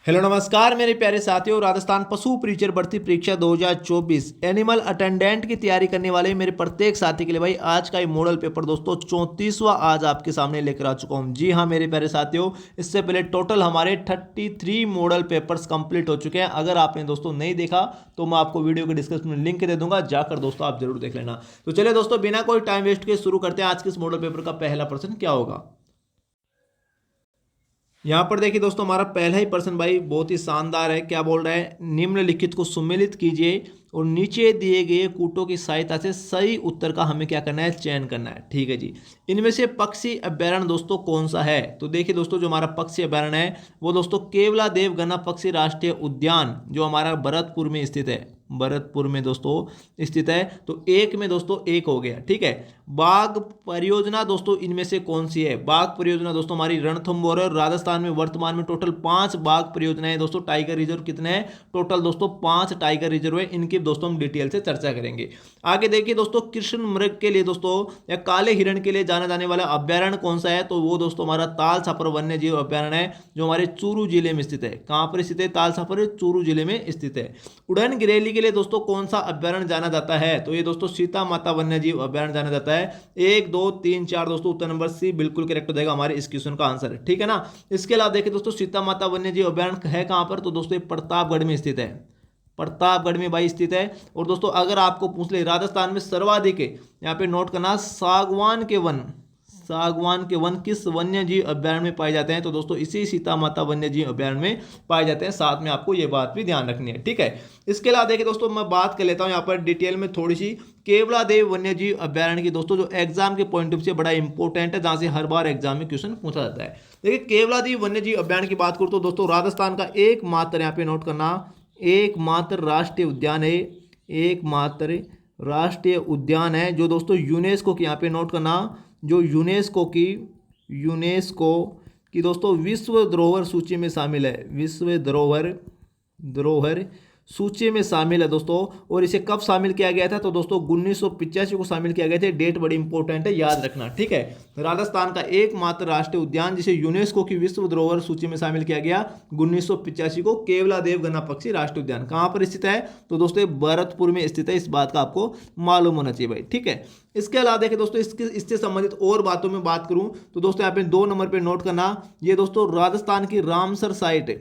Hello नमस्कार मेरे प्यारे साथियों। राजस्थान पशु परिचर भर्ती परीक्षा 2024 एनिमल अटेंडेंट की तैयारी करने वाले मेरे प्रत्येक साथी के लिए भाई आज का ये मॉडल पेपर दोस्तों 34वां आज आपके सामने लेकर आ चुका हूं। जी हाँ मेरे प्यारे साथियों, इससे पहले टोटल हमारे 33 मॉडल पेपर्स कंप्लीट हो चुके हैं। अगर आपने दोस्तों नहीं देखा तो मैं आपको वीडियो के डिस्क्रिप्शन में लिंक दे दूंगा, जाकर दोस्तों आप जरूर देख लेना। तो चलिए दोस्तों बिना कोई टाइम वेस्ट के शुरू करते हैं। आज के इस मॉडल पेपर का पहला प्रश्न क्या होगा। यहाँ पर देखिए दोस्तों, हमारा पहला ही प्रश्न भाई बहुत ही शानदार है। क्या बोल रहा है, निम्नलिखित को सम्मिलित कीजिए और नीचे दिए गए कूटों की सहायता से सही उत्तर का हमें क्या करना है, चयन करना है। ठीक है जी। इनमें से पक्षी अभ्यारण्य दोस्तों कौन सा है। तो देखिए दोस्तों, जो हमारा पक्षी अभ्यारण्य है वो दोस्तों केवला देव गन्ना पक्षी राष्ट्रीय उद्यान जो हमारा भरतपुर में स्थित है, भरतपुर में दोस्तों स्थित है। तो एक में दोस्तों एक हो गया। ठीक है। बाघ परियोजना दोस्तों इनमें से कौन सी है। बाघ परियोजना दोस्तों हमारी रणथंभौर है। राजस्थान में वर्तमान में टोटल 5 बाघ परियोजनाएं दोस्तों। टाइगर रिजर्व कितने हैं, टोटल दोस्तों 5 टाइगर रिजर्व है। इनकी दोस्तों हम डिटेल से चर्चा करेंगे। आगे देखिए दोस्तों, कृष्ण मृग के लिए दोस्तों या काले हिरण के लिए जाना जाने वाला अभ्यारण्य कौन सा है। तो वो दोस्तों हमारा ताल छापर वन्य जीव अभ्यारण्य है, जो हमारे चूरू जिले में स्थित है। कहां पर स्थित है, ताल छापर चूरू जिले में स्थित है। उड़न गिरेली के लिए दोस्तों कौन सा अभ्यारण्य जाना जाता है। तो ये दोस्तों सीता माता वन्य जीव अभ्यारण्य जाना जाता है। 1 2 3 4 दोस्तों उत्तर नंबर सी बिल्कुल करेक्ट हो जाएगा हमारे इस क्वेश्चन का आंसर। ठीक है ना। इसके अलावा देखिए दोस्तों, सीता माता वन्य जीव अभ्यारण्य है कहां पर। तो दोस्तों प्रतापगढ़ में स्थित है, प्रतापगढ़ में भाई स्थित है। और दोस्तों अगर आपको पूछ ले राजस्थान में सर्वाधिक है, यहाँ पे नोट करना, सागवान के वन, सागवान के वन किस वन्य जीव अभ्यारण्य में पाए जाते हैं। तो दोस्तों इसी सीता माता वन्य जीव अभ्यारण्य में पाए जाते हैं। साथ में आपको ये बात भी ध्यान रखनी है। ठीक है। इसके अलावा देखिए दोस्तों, मैं बात कर लेता हूं यहाँ पर डिटेल में थोड़ी सी केवला देव वन्य जीव अभ्यारण्य की दोस्तों, जो एग्जाम के पॉइंट ऑफ से बड़ा इंपॉर्टेंट है, जहां से हर बार एग्जाम में क्वेश्चन पूछा जाता है। देखिए केवला देव वन्य जीव अभ्यारण्य की बात करूं तो दोस्तों राजस्थान का एकमात्र, यहाँ पे नोट करना, एकमात्र राष्ट्रीय उद्यान है, एकमात्र राष्ट्रीय उद्यान है जो दोस्तों यूनेस्को की, यहाँ पे नोट करना, जो यूनेस्को की दोस्तों विश्व धरोहर सूची में शामिल है, विश्व धरोहर सूची में शामिल है दोस्तों। और इसे कब शामिल किया गया था। तो दोस्तों 1985 को शामिल किया गया था। डेट बड़ी इंपॉर्टेंट है, याद रखना। ठीक है। राजस्थान का एकमात्र राष्ट्रीय उद्यान जिसे यूनेस्को की विश्व धरोहर सूची में शामिल किया गया 1985 को, केवला देव गन्ना पक्षी राष्ट्रीय उद्यान कहां पर स्थित है। तो दोस्तों भरतपुर में स्थित है। इस बात का आपको मालूम होना चाहिए भाई। ठीक है। इसके अलावा देखिए दोस्तों, इससे संबंधित और बातों में बात करूं तो दोस्तों यहाँ पे 2 नंबर पे नोट करना, ये दोस्तों राजस्थान की रामसर साइट है,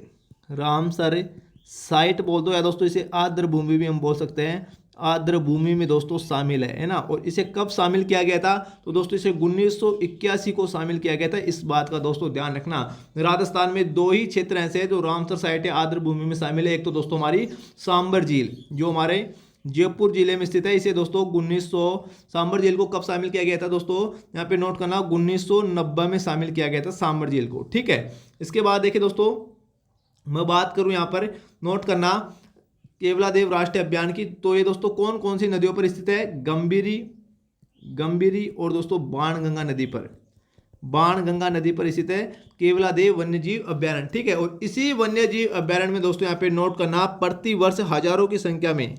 रामसर साइट बोल दो, या दोस्तों इसे आर्द्र भूमि भी हम बोल सकते हैं, आर्द्र भूमि में दोस्तों शामिल है ना। और इसे कब शामिल किया गया था। तो दोस्तों इसे 1981 को शामिल किया गया था। इस बात का दोस्तों ध्यान रखना। राजस्थान में 2 ही क्षेत्र ऐसे हैं जो रामसर साइट है आर्द्र भूमि में शामिल है। एक तो दोस्तों हमारी सांबर झील जो हमारे जयपुर जिले में स्थित है। इसे दोस्तों 1900 सांबर झील को कब शामिल किया गया था दोस्तों, यहाँ पे नोट करना, 1990 में शामिल किया गया था सांबर झील को। ठीक है। इसके बाद देखिए दोस्तों, मैं बात करूं यहाँ पर, नोट करना, केवला देव राष्ट्रीय अभियान की, तो ये दोस्तों कौन कौन सी नदियों पर स्थित है, गंभीरी और दोस्तों बाणगंगा नदी पर, बाणगंगा नदी पर स्थित है केवला देव वन्यजीव अभ्यारण्य। ठीक है। और इसी वन्यजीव अभ्यारण्य में दोस्तों यहाँ पे नोट करना, प्रतिवर्ष हजारों की संख्या में,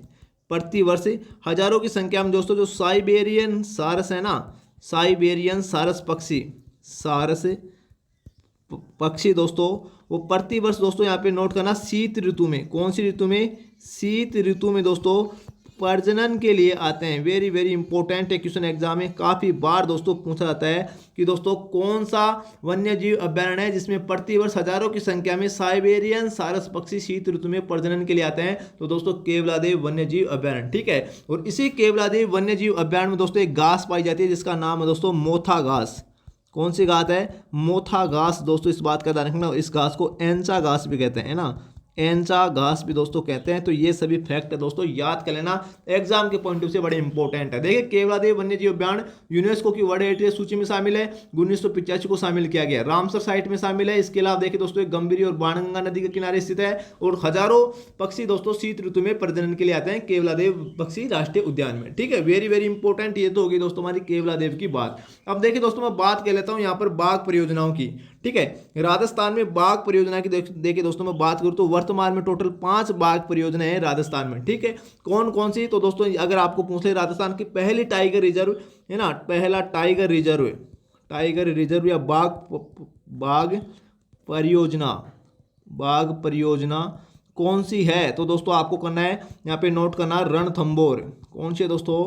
प्रतिवर्ष हजारों की संख्या में दोस्तों जो साइबेरियन सारस है ना, साइबेरियन सारस पक्षी, सारस पक्षी दोस्तों वो प्रतिवर्ष दोस्तों यहाँ पे नोट करना, शीत ऋतु में, कौन सी ऋतु में, शीत ऋतु में दोस्तों प्रजनन के लिए आते हैं। वेरी वेरी इंपॉर्टेंट है, क्वेश्चन एग्जाम में काफी बार दोस्तों पूछा जाता है कि दोस्तों कौन सा वन्य जीव अभ्यारण्य है जिसमें प्रतिवर्ष हजारों की संख्या में साइबेरियन सारस पक्षी शीत ऋतु में प्रजनन के लिए आते हैं। तो दोस्तों केवलादेव वन्य जीव अभ्यारण्य। ठीक है। और इसी केवलादेव वन्य जीव अभ्यारण्य में दोस्तों एक घास पाई जाती है जिसका नाम है दोस्तों मोथा घास। कौन सी घास है, मोथा घास दोस्तों। इस बात का ध्यान रखना, इस घास को एंचा घास भी कहते हैं ना, एंचा घास भी दोस्तों कहते हैं। तो ये सभी फैक्ट है दोस्तों, याद कर लेना, एग्जाम के पॉइंट ऑफ से बड़े इंपॉर्टेंट है। देखिए केवलादेव वन्य जीव उद्यान यूनेस्को की वर्ल्ड हेरिटेज सूची में शामिल है, 1985 को शामिल किया गया, रामसर साइट में शामिल है। इसके अलावा देखिए दोस्तों गंभीरी और बाणगंगा नदी के किनारे स्थित है। और हजारों पक्षी दोस्तों शीत ऋतु में प्रजनन के लिए आते हैं केवलादेव पक्षी राष्ट्रीय उद्यान में। ठीक है। वेरी वेरी इंपॉर्टेंट ये तो होगी दोस्तों हमारी केवलादेव की बात। अब देखिए दोस्तों, मैं बात कर लेता हूँ यहाँ पर बाघ परियोजनाओं की। ठीक है। राजस्थान में बाघ परियोजना की देखिए दोस्तों, मैं बात करूं तो वर्तमान में टोटल 5 बाघ परियोजनाएं हैं राजस्थान में। ठीक है। कौन कौन सी, तो दोस्तों अगर आपको पूछ ले राजस्थान की पहली टाइगर रिजर्व है ना, पहला टाइगर रिजर्व या बाघ परियोजना, बाघ परियोजना कौन सी है? तो दोस्तों आपको करना है यहाँ पे नोट करना रणथंभौर। कौन सी है दोस्तों?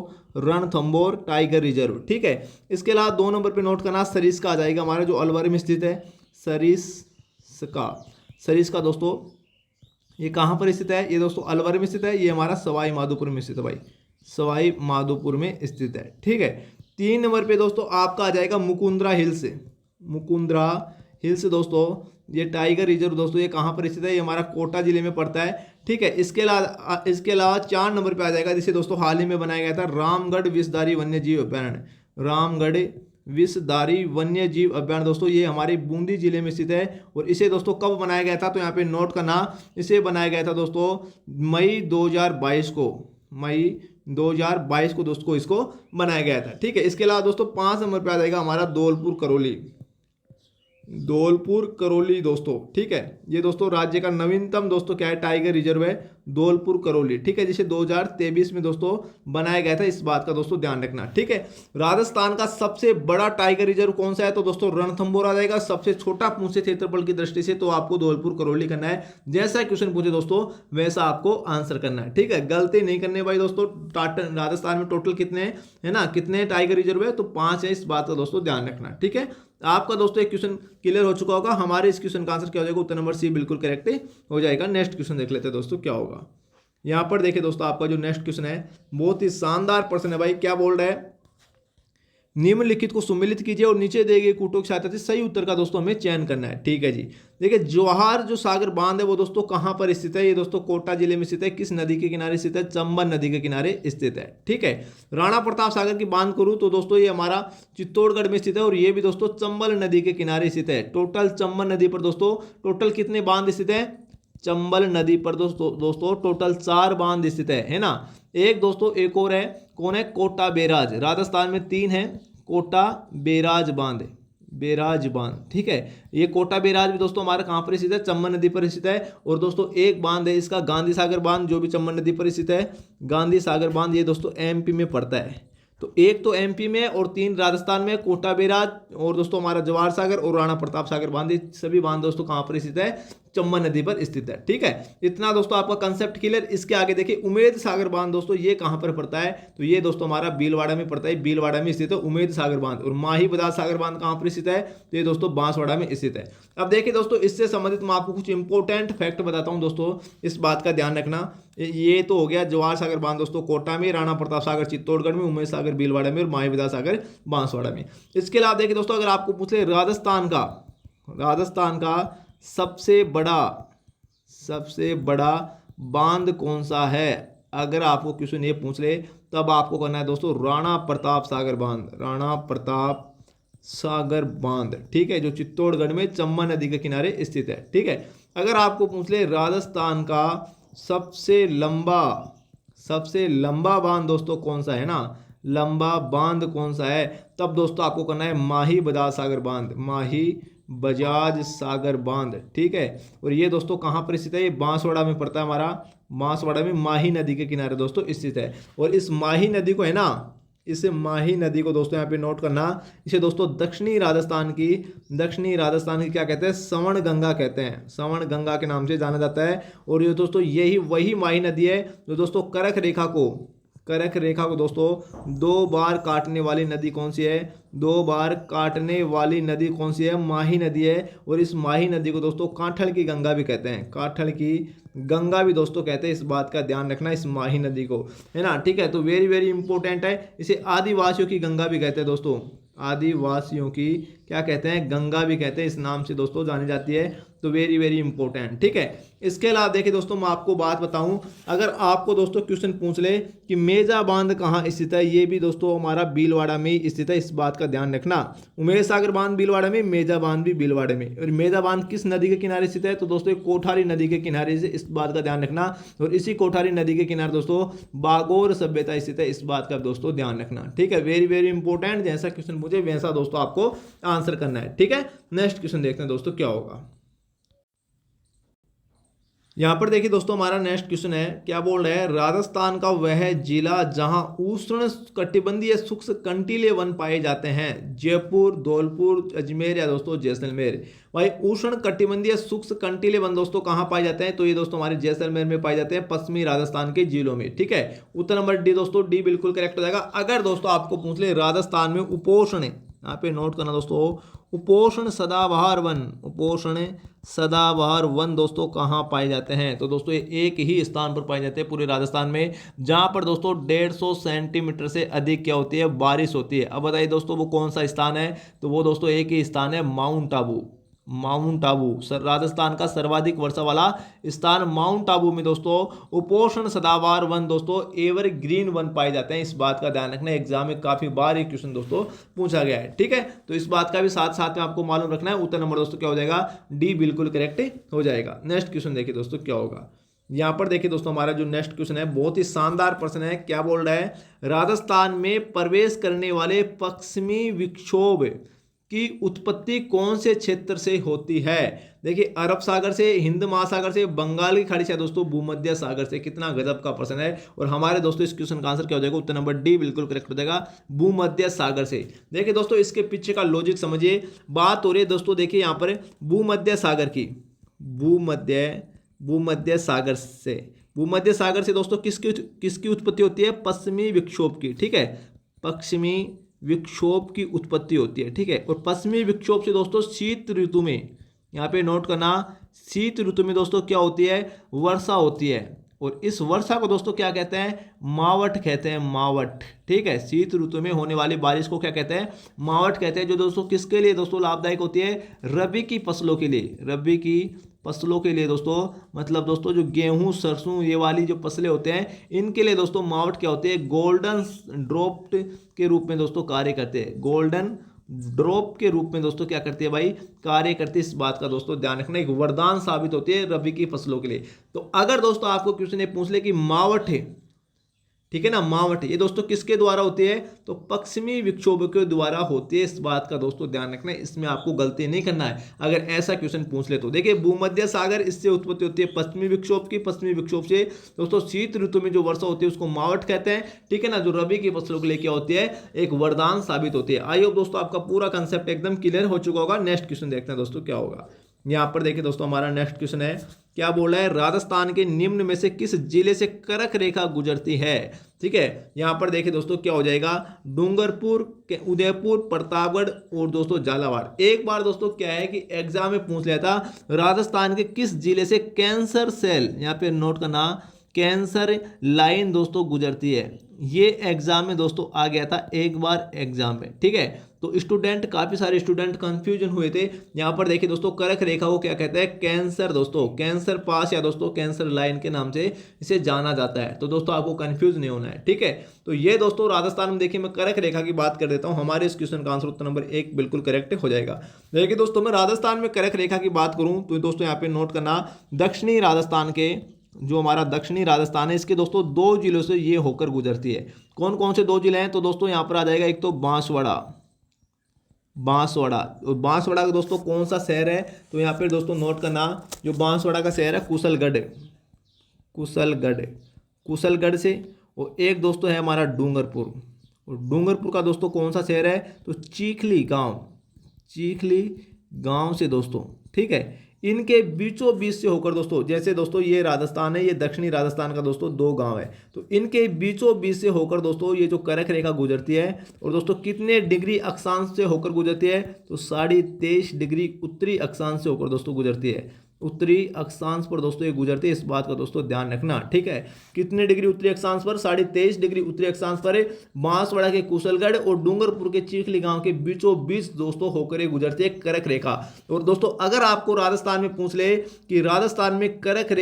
Ranthambore tiger reserve. ठीक है, इसके अलावा 2 नंबर पे नोट करना सरिस्का आ जाएगा हमारा, जो अलवर में स्थित है। सरिस्का दोस्तों ये कहाँ पर स्थित है? ये दोस्तों अलवर में स्थित है। ये हमारा सवाई माधोपुर में स्थित है भाई, सवाई माधोपुर में स्थित है। ठीक है, 3 नंबर पे दोस्तों आपका आ जाएगा मुकुंदरा हिल्स। मुकुंदरा हिल्स दोस्तों ये टाइगर रिजर्व दोस्तों ये कहाँ पर स्थित है? ये हमारा कोटा जिले में पड़ता है। ठीक है, इसके अलावा 4 नंबर पे आ जाएगा, जिसे दोस्तों हाल ही में बनाया गया था, रामगढ़ विषधारी वन्य जीव अभ्यारण्य। रामगढ़ विषधारी वन्य जीव अभ्यारण्य दोस्तों ये हमारे बूंदी जिले में स्थित है। और इसे दोस्तों कब बनाया गया था? तो यहाँ पे नोट करना, इसे बनाया गया था दोस्तों मई 2022 को। मई 2022 को दोस्तों इसको बनाया गया था। ठीक है, इसके अलावा दोस्तों 5 नंबर पे आ जाएगा हमारा धौलपुर करौली। धौलपुर करौली दोस्तों, ठीक है, ये दोस्तों राज्य का नवीनतम दोस्तों क्या है? टाइगर रिजर्व है धौलपुर करौली। ठीक है, जिसे 2023 में दोस्तों बनाया गया था, इस बात का दोस्तों ध्यान रखना। ठीक है, राजस्थान का सबसे बड़ा टाइगर रिजर्व कौन सा है? तो दोस्तों रणथंभौर आ जाएगा। सबसे छोटा पूछे क्षेत्रफल की दृष्टि से तो आपको धौलपुर करौली करना है। जैसा क्वेश्चन पूछे दोस्तों वैसा आपको आंसर करना है। ठीक है, गलती नहीं करनी भाई दोस्तों। राजस्थान में टोटल कितने है ना, कितने टाइगर रिजर्व है? तो 5 है, इस बात का दोस्तों ध्यान रखना। ठीक है, आपका दोस्तों एक क्वेश्चन क्लियर हो चुका होगा। हमारे इस क्वेश्चन का आंसर क्या हो जाएगा? उत्तर नंबर सी बिल्कुल करेक्ट हो जाएगा। नेक्स्ट क्वेश्चन देख लेते हैं दोस्तों क्या होगा। यहां पर देखिए दोस्तों आपका जो नेक्स्ट क्वेश्चन है बहुत ही शानदार प्रश्न है भाई। क्या बोल रहा है? निम्नलिखित को सम्मिलित कीजिए और नीचे दिए गए कूटों की सहायता से सही उत्तर का दोस्तों हमें चयन करना है। ठीक है जी, देखिए जवाहर जो सागर बांध है वो दोस्तों कहां पर स्थित है? ये दोस्तों कोटा जिले में स्थित है। किस नदी के किनारे स्थित है? चंबल नदी के किनारे स्थित है। ठीक है, राणा प्रताप सागर की बात करूं तो दोस्तों ये हमारा चित्तौड़गढ़ में स्थित है और ये भी दोस्तों चंबल नदी के किनारे स्थित है। टोटल चंबल नदी पर दोस्तों टोटल कितने बांध स्थित है? चंबल नदी पर दोस्तों टोटल 4 बांध स्थित है ना। एक दोस्तों एक और है, कौन है? कोटा बैराज। राजस्थान में 3 है, कोटा बैराज बांध, बैराज बांध। ठीक है, ये कोटा बैराज भी दोस्तों हमारा कहां पर स्थित है? चंबल नदी पर स्थित है। और दोस्तों एक बांध है इसका गांधी सागर बांध, जो भी चंबल नदी पर स्थित है। गांधी सागर बांध ये दोस्तों एमपी में पड़ता है। तो एक तो एमपी में और 3 राजस्थान में, कोटा बैराज और दोस्तों हमारा जवाहर सागर और राणा प्रताप सागर बांध, सभी बांध दोस्तों कहां पर स्थित है? चंबल नदी पर स्थित है। ठीक है, इतना दोस्तों आपका कंसेप्ट क्लियर। इसके आगे देखिए उमेद सागर बांध दोस्तों ये कहां पर पड़ता है? तो ये दोस्तों हमारा भीलवाड़ा में पड़ता है। भीलवाड़ा में स्थित है उमेद सागर बांध। और माही बदाल सागर बांध कहां पर स्थित है? तो ये दोस्तों बांसवाड़ा में स्थित है। अब देखिए दोस्तों इससे संबंधित मैं आपको कुछ इंपॉर्टेंट फैक्ट बताता हूं दोस्तों, इस बात का ध्यान रखना। ये तो हो गया जवाहर सागर बांध दोस्तों कोटा में, राणा प्रताप सागर चित्तौड़गढ़ में, उमेद सागर भीलवाड़ा में और माही बदाल सागर बांसवाड़ा में। इसके अलावा देखिए दोस्तों अगर आपको पूछे राजस्थान का सबसे बड़ा बांध कौन सा है, अगर आपको क्वेश्चन ये पूछ ले तब आपको करना है दोस्तों राणा प्रताप सागर बांध। राणा प्रताप सागर बांध, ठीक है, जो चित्तौड़गढ़ में चंबल नदी के किनारे स्थित है। ठीक है, अगर आपको पूछ ले राजस्थान का सबसे लंबा बांध दोस्तों कौन सा है ना, लंबा बांध कौन सा है, तब दोस्तों आपको करना है माही बजाज सागर बांध। माही बजाज सागर बांध, ठीक है। और ये दोस्तों कहाँ पर स्थित है? ये बांसवाड़ा में पड़ता है हमारा, बांसवाड़ा में माही नदी के किनारे दोस्तों स्थित है। और इस माही नदी को है ना, इस माही नदी को दोस्तों यहाँ पे नोट करना, इसे दोस्तों दक्षिणी राजस्थान की क्या कहते हैं? सवर्ण गंगा कहते हैं। सवर्ण गंगा के नाम से जाना जाता है। और ये दोस्तों यही वही माही नदी है जो दोस्तों करक रेखा को दोस्तों 2 बार काटने वाली नदी कौन सी है? 2 बार काटने वाली नदी कौन सी है? माही नदी है। और इस माही नदी को दोस्तों कांठल की गंगा भी कहते हैं। कांठल की गंगा भी दोस्तों कहते हैं, इस बात का ध्यान रखना, इस माही नदी को, है ना। ठीक है, तो वेरी वेरी इंपॉर्टेंट है। इसे आदिवासियों की गंगा भी कहते हैं दोस्तों, आदिवासियों की क्या कहते हैं? गंगा भी कहते हैं, इस नाम से दोस्तों जानी जाती है। तो वेरी वेरी इंपॉर्टेंट, ठीक है। इसके अलावा देखिए दोस्तों मैं आपको बात बताऊं, अगर आपको दोस्तों क्वेश्चन पूछ ले कि मेजा बांध कहाँ स्थित है, ये भी दोस्तों हमारा भीलवाड़ा में ही स्थित है, इस बात का ध्यान रखना। उमेश सागर बांध भीलवाड़ा में, मेजा बांध भी भीलवाड़ा में। और मेजा बांध किस नदी के किनारे स्थित है? तो दोस्तों कोठारी नदी के किनारे से, इस बात का ध्यान रखना। और इसी कोठारी नदी के किनारे दोस्तों बागोर सभ्यता स्थित है, इस बात का दोस्तों ध्यान रखना, ठीक है। वेरी वेरी इंपॉर्टेंट, जैसा क्वेश्चन पूछे वैसा दोस्तों आपको आंसर करना है, ठीक है। नेक्स्ट क्वेश्चन देखते हैं दोस्तों क्या होगा। यहाँ पर देखिए दोस्तों हमारा नेक्स्ट क्वेश्चन है, क्या बोल रहा है, राजस्थान का वह जिला जहां उष्ण कटिबंधीय शुष्क कंटीले वन पाए जाते हैं। जयपुर, धौलपुर, अजमेर या दोस्तों जैसलमेर। भाई उष्ण कटिबंधीय शुष्क कंटीले वन दोस्तों कहां पाए जाते हैं, तो ये दोस्तों हमारे जैसलमेर में पाए जाते हैं, पश्चिमी राजस्थान के जिलों में। ठीक है, उत्तर नंबर डी दोस्तों, डी बिल्कुल करेक्ट हो जाएगा। अगर दोस्तों आपको पूछ ले राजस्थान में उपोष्ण, यहाँ पे नोट करना दोस्तों, उपोष्ण सदाबहार वन, उपोष्ण सदाबहार वन दोस्तों कहाँ पाए जाते हैं, तो दोस्तों ये एक ही स्थान पर पाए जाते हैं पूरे राजस्थान में, जहां पर दोस्तों 150 सेंटीमीटर से अधिक क्या होती है, बारिश होती है। अब बताइए दोस्तों वो कौन सा स्थान है, तो वो दोस्तों एक ही स्थान है, माउंट आबू। माउंट आबू राजस्थान का सर्वाधिक वर्षा वाला स्थान माउंट आबू में दोस्तों उपोष्ण सदाबहार वन दोस्तों एवर ग्रीन वन पाए जाते हैं। इस बात का ध्यान रखना, एग्जाम में काफी बार ये क्वेश्चन दोस्तों पूछा गया है। ठीक है, तो इस बात का भी साथ साथ में आपको मालूम रखना है। उत्तर नंबर दोस्तों क्या हो जाएगा, डी बिल्कुल करेक्ट हो जाएगा। नेक्स्ट क्वेश्चन देखिए दोस्तों क्या होगा, यहां पर देखिए दोस्तों हमारा जो नेक्स्ट क्वेश्चन है बहुत ही शानदार प्रश्न है। क्या बोल रहा है, राजस्थान में प्रवेश करने वाले पश्चिमी विक्षोभ की उत्पत्ति कौन से क्षेत्र से होती है। देखिए अरब सागर से, हिंद महासागर से, बंगाल की खाड़ी से दोस्तों भूमध्य सागर से। कितना गजब का प्रश्न है। और हमारे दोस्तों इस क्वेश्चन का आंसर क्या हो जाएगा, उत्तर नंबर डी बिल्कुल करेक्ट हो जाएगा, भूमध्य सागर से। देखिए दोस्तों इसके पीछे का लॉजिक समझिए, बात हो रही है दोस्तों, देखिए यहाँ पर भूमध्य सागर की, भूमध्य सागर से, भूमध्य सागर से दोस्तों किसकी उत्पत्ति होती है, पश्चिमी विक्षोभ की। ठीक है, पश्चिमी विक्षोभ की उत्पत्ति होती है। ठीक है, और पश्चिमी विक्षोभ से दोस्तों शीत ऋतु में, यहाँ पे नोट करना, शीत ऋतु में दोस्तों क्या होती है, वर्षा होती है। और इस वर्षा को दोस्तों क्या कहते हैं, मावट कहते हैं, मावट। ठीक है, शीत ऋतु में होने वाली बारिश को क्या कहते हैं, मावट कहते हैं। जो दोस्तों किसके लिए दोस्तों लाभदायक होती है, रबी की फसलों के लिए, रबी की फसलों के लिए दोस्तों, मतलब दोस्तों जो गेहूं सरसों ये वाली जो फसलें होते हैं इनके लिए दोस्तों मावट क्या होती है, गोल्डन ड्रॉप के रूप में दोस्तों कार्य करते हैं, गोल्डन ड्रॉप के रूप में दोस्तों क्या करती है भाई, कार्य करती है। इस बात का दोस्तों ध्यान रखना, एक वरदान साबित होती है रबी की फसलों के लिए। तो अगर दोस्तों आपको क्वेश्चन ये पूछ ले कि मावट है, ठीक है ना, मावट ये दोस्तों किसके द्वारा होती है, तो पश्चिमी विक्षोभ के द्वारा होती है। इस बात का दोस्तों ध्यान रखना है, इसमें आपको गलती नहीं करना है अगर ऐसा क्वेश्चन पूछ ले तो। देखिए भूमध्य सागर, इससे उत्पत्ति होती है पश्चिमी विक्षोभ की, पश्चिमी विक्षोभ से दोस्तों शीत ऋतु में जो वर्षा होती है उसको मावट कहते हैं। ठीक है ना, जो रबी की फसलों के लिए क्या होती है, एक वरदान साबित होती है। आई होप दोस्तों आपका पूरा कंसेप्ट एकदम क्लियर हो चुका होगा। नेक्स्ट क्वेश्चन देखते हैं दोस्तों क्या होगा। यहाँ पर देखिए दोस्तों हमारा नेक्स्ट क्वेश्चन है, क्या बोल रहा है, राजस्थान के निम्न में से किस जिले से करक रेखा गुजरती है। ठीक है, यहाँ पर देखिए दोस्तों क्या हो जाएगा, डूंगरपुर, उदयपुर, प्रतापगढ़ और दोस्तों झालावाड़। एक बार दोस्तों क्या है कि एग्जाम में पूछ लिया था, राजस्थान के किस जिले से कैंसर सेल, यहाँ पे नोट करना, कैंसर लाइन दोस्तों गुजरती है। ये एग्जाम में दोस्तों आ गया था एक बार एग्जाम में। ठीक है, तो स्टूडेंट, काफी सारे स्टूडेंट कंफ्यूजन हुए थे। यहाँ पर देखिए दोस्तों करक रेखा को क्या कहते हैं, कैंसर दोस्तों, कैंसर पास या दोस्तों कैंसर लाइन के नाम से इसे जाना जाता है। तो दोस्तों आपको कंफ्यूज नहीं होना है। ठीक है, तो ये दोस्तों राजस्थान में देखिए मैं करक रेखा की बात कर देता हूँ। हमारे इस क्वेश्चन का आंसर उत्तर नंबर 1 बिल्कुल करेक्ट हो जाएगा। देखिए दोस्तों मैं राजस्थान में करक रेखा की बात करूँ तो दोस्तों यहाँ पे नोट करना, दक्षिणी राजस्थान के, जो हमारा दक्षिणी राजस्थान है इसके दोस्तों 2 जिलों से ये होकर गुजरती है। कौन कौन से 2 जिले हैं, तो दोस्तों यहाँ पर आ जाएगा एक तो बांसवाड़ा, बांसवाड़ा। और बांसवाड़ा का दोस्तों कौन सा शहर है, तो यहाँ पे दोस्तों नोट करना, जो बांसवाड़ा का शहर है कुशलगढ़, कुशलगढ़, कुशलगढ़ से। और एक दोस्तों है हमारा डूंगरपुर, और डूंगरपुर का दोस्तों कौन सा शहर है, तो चीखली गांव, चीखली गांव से दोस्तों। ठीक है, इनके बीचों बीच से होकर दोस्तों, जैसे दोस्तों ये राजस्थान है, ये दक्षिणी राजस्थान का दोस्तों 2 गांव है, तो इनके बीचों बीच से होकर दोस्तों ये जो करक रेखा गुजरती है। और दोस्तों कितने डिग्री अक्षांश से होकर गुजरती है, तो 23.5 डिग्री उत्तरी अक्षांश से होकर दोस्तों गुजरती है। उत्तरी अक्षांश पर दोस्तों ये गुजरती है, इस बात का दोस्तों ध्यान रखना। ठीक है, कितने डिग्री उत्तरी अक्षांश पर, 23.5 डिग्री उत्तरी अक्षांश पर बांसवाड़ा के कुशलगढ़ और डूंगरपुर के चीखली गांव के बीचों बीच दोस्तों होकर ये गुजरती है करक रेखा। और दोस्तों अगर आपको राजस्थान में पूछ ले कि राजस्थान में करक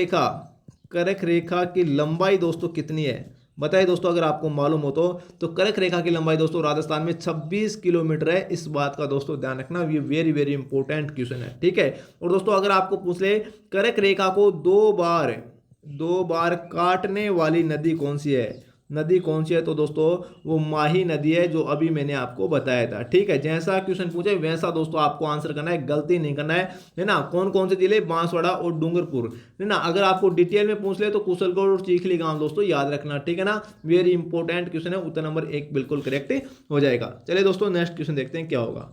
रेखा की लंबाई दोस्तों कितनी है, बताइए दोस्तों अगर आपको मालूम हो तो करक रेखा की लंबाई दोस्तों राजस्थान में 26 किलोमीटर है। इस बात का दोस्तों ध्यान रखना, ये वेरी वेरी इंपॉर्टेंट क्वेश्चन है। ठीक है, और दोस्तों अगर आपको पूछ ले करक रेखा को 2 बार काटने वाली नदी कौन सी है, नदी कौन सी है, तो दोस्तों वो माही नदी है, जो अभी मैंने आपको बताया था। ठीक है, जैसा क्वेश्चन पूछे वैसा दोस्तों आपको आंसर करना है, गलती नहीं करना है ना। कौन कौन से जिले, बांसवाड़ा और डूंगरपुर, है ना। अगर आपको डिटेल में पूछ ले तो कुशलगढ़ और चीखली गांव दोस्तों याद रखना, ठीक है ना। वेरी इंपॉर्टेंट क्वेश्चन है, उत्तर नंबर 1 बिल्कुल करेक्ट हो जाएगा। चलिए दोस्तों नेक्स्ट क्वेश्चन देखते हैं क्या होगा।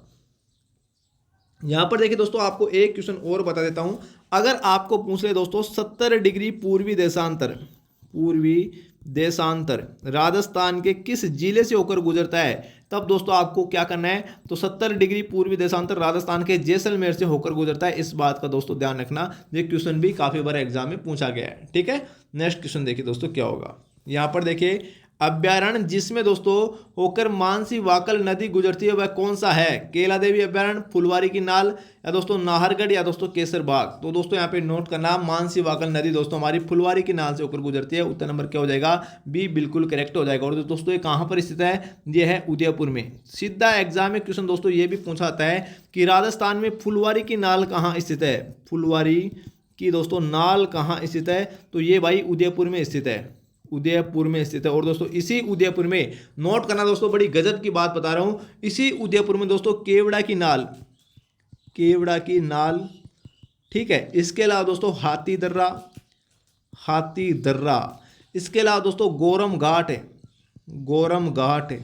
यहां पर देखिए दोस्तों, आपको एक क्वेश्चन और बता देता हूं। अगर आपको पूछ ले दोस्तों 70 डिग्री पूर्वी देशांतर राजस्थान के किस जिले से होकर गुजरता है, तब दोस्तों आपको क्या करना है, तो 70 डिग्री पूर्वी देशांतर राजस्थान के जैसलमेर से होकर गुजरता है। इस बात का दोस्तों ध्यान रखना, ये क्वेश्चन भी काफी बार एग्जाम में पूछा गया है। ठीक है, नेक्स्ट क्वेश्चन देखिए दोस्तों क्या होगा। यहां पर देखिए, अभ्यारण्य जिसमें दोस्तों होकर मानसी वाकल नदी गुजरती है वह कौन सा है। केला देवी अभ्यारण्य, फुलवारी की नाल, या दोस्तों नाहरगढ़, या दोस्तों केसर बाग। तो दोस्तों यहाँ पे नोट करना, मानसी वाकल नदी दोस्तों हमारी फुलवारी की नाल से होकर गुजरती है। उत्तर नंबर क्या हो जाएगा, बी बिल्कुल करेक्ट हो जाएगा। और दोस्तों ये कहाँ पर स्थित है, ये है उदयपुर में। सीधा एग्जाम में क्वेश्चन दोस्तों ये भी पूछा जाता है कि राजस्थान में फुलवारी की नाल कहाँ स्थित है, फुलवारी की दोस्तों नाल कहाँ स्थित है, तो ये भाई उदयपुर में स्थित है, उदयपुर में स्थित है। और दोस्तों इसी उदयपुर में, नोट करना दोस्तों, बड़ी गजब की बात बता रहा हूं, इसी उदयपुर में दोस्तों केवड़ा की नाल, ठीक है। इसके अलावा दोस्तों हाथी दर्रा, इसके अलावा दोस्तों गोरम घाट है।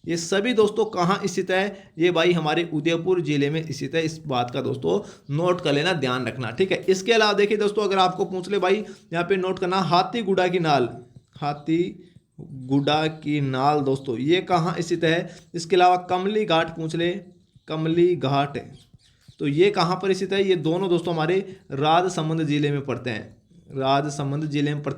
ये सभी दोस्तों कहाँ स्थित है, ये भाई हमारे उदयपुर जिले में स्थित है। इस बात का दोस्तों नोट कर लेना, ध्यान रखना। ठीक है, इसके अलावा देखिए दोस्तों, अगर आपको पूछ ले भाई, यहाँ पे नोट करना, हाथीगुड़ा की नाल दोस्तों ये कहाँ स्थित है। इसके अलावा कमली घाट पूछ ले, कमली घाट, तो ये कहाँ पर स्थित है। ये दोनों दोस्तों हमारे राजसमंद जिले में पड़ते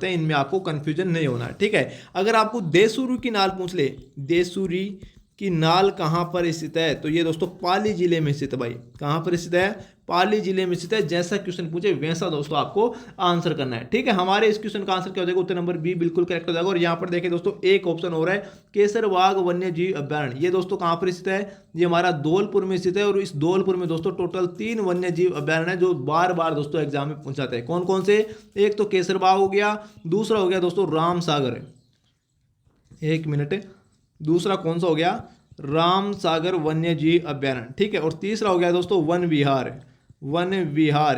हैं, इनमें आपको कंफ्यूजन नहीं होना है। ठीक है, अगर आपको देसूरी की नाल पूछ ले, देसूरी की नाल कहाँ पर स्थित है, तो ये दोस्तों पाली जिले में स्थित है भाई। कहाँ पर स्थित है, पाली जिले में स्थित है। जैसा क्वेश्चन पूछे वैसा दोस्तों आपको आंसर करना है। ठीक है, हमारे इस क्वेश्चन का आंसर क्या हो जाएगा, उत्तर नंबर बी बिल्कुल करेक्ट हो जाएगा। और यहाँ पर देखिए दोस्तों एक ऑप्शन हो रहा है, केसर बाग वन्य जीव अभ्यारण्य। ये दोस्तों कहाँ पर स्थित है, ये हमारा धौलपुर में स्थित है। और इस धौलपुर में दोस्तों टोटल 3 वन्य जीव अभ्यारण्य है, जो बार बार दोस्तों एग्जाम में पूछाते हैं। कौन कौन से, एक तो केसर बाग हो गया, दूसरा हो गया दोस्तों राम सागर, एक मिनट, दूसरा कौन सा हो गया, राम सागर वन्य जीव अभ्यारण्य। ठीक है, और तीसरा हो गया दोस्तों वन विहार।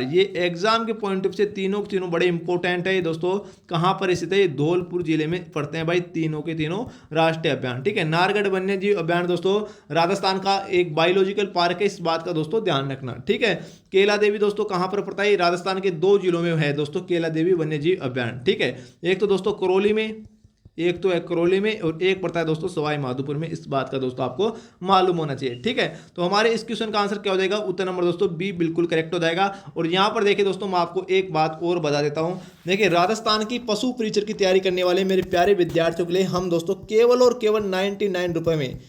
ये एग्जाम के पॉइंट ऑफ से तीनों बड़े इंपॉर्टेंट है। ये दोस्तों कहाँ पर स्थित है, ये धौलपुर जिले में पड़ते हैं भाई, तीनों के तीनों राष्ट्रीय अभ्यारण्य। ठीक है, नाहरगढ़ वन्य जीव अभ्यारण्य दोस्तों राजस्थान का एक बायोलॉजिकल पार्क है, इस बात का दोस्तों ध्यान रखना। ठीक है, केला देवी दोस्तों कहाँ पर पड़ता है, राजस्थान के 2 जिलों में है दोस्तों केला देवी वन्य जीव अभ्यारण्य। ठीक है, एक तो दोस्तों करौली में, एक तो है करौली में, और एक पड़ता है दोस्तों सवाई माधोपुर में। इस बात का दोस्तों आपको मालूम होना चाहिए। ठीक है, तो हमारे इस क्वेश्चन का आंसर क्या हो जाएगा, उत्तर नंबर दोस्तों बी बिल्कुल करेक्ट हो जाएगा। और यहां पर देखिए दोस्तों, मैं आपको एक बात और बता देता हूं। देखिए, राजस्थान की पशु परीक्षा की तैयारी करने वाले मेरे प्यारे विद्यार्थियों के लिए हम दोस्तों केवल और केवल 99 रुपए में,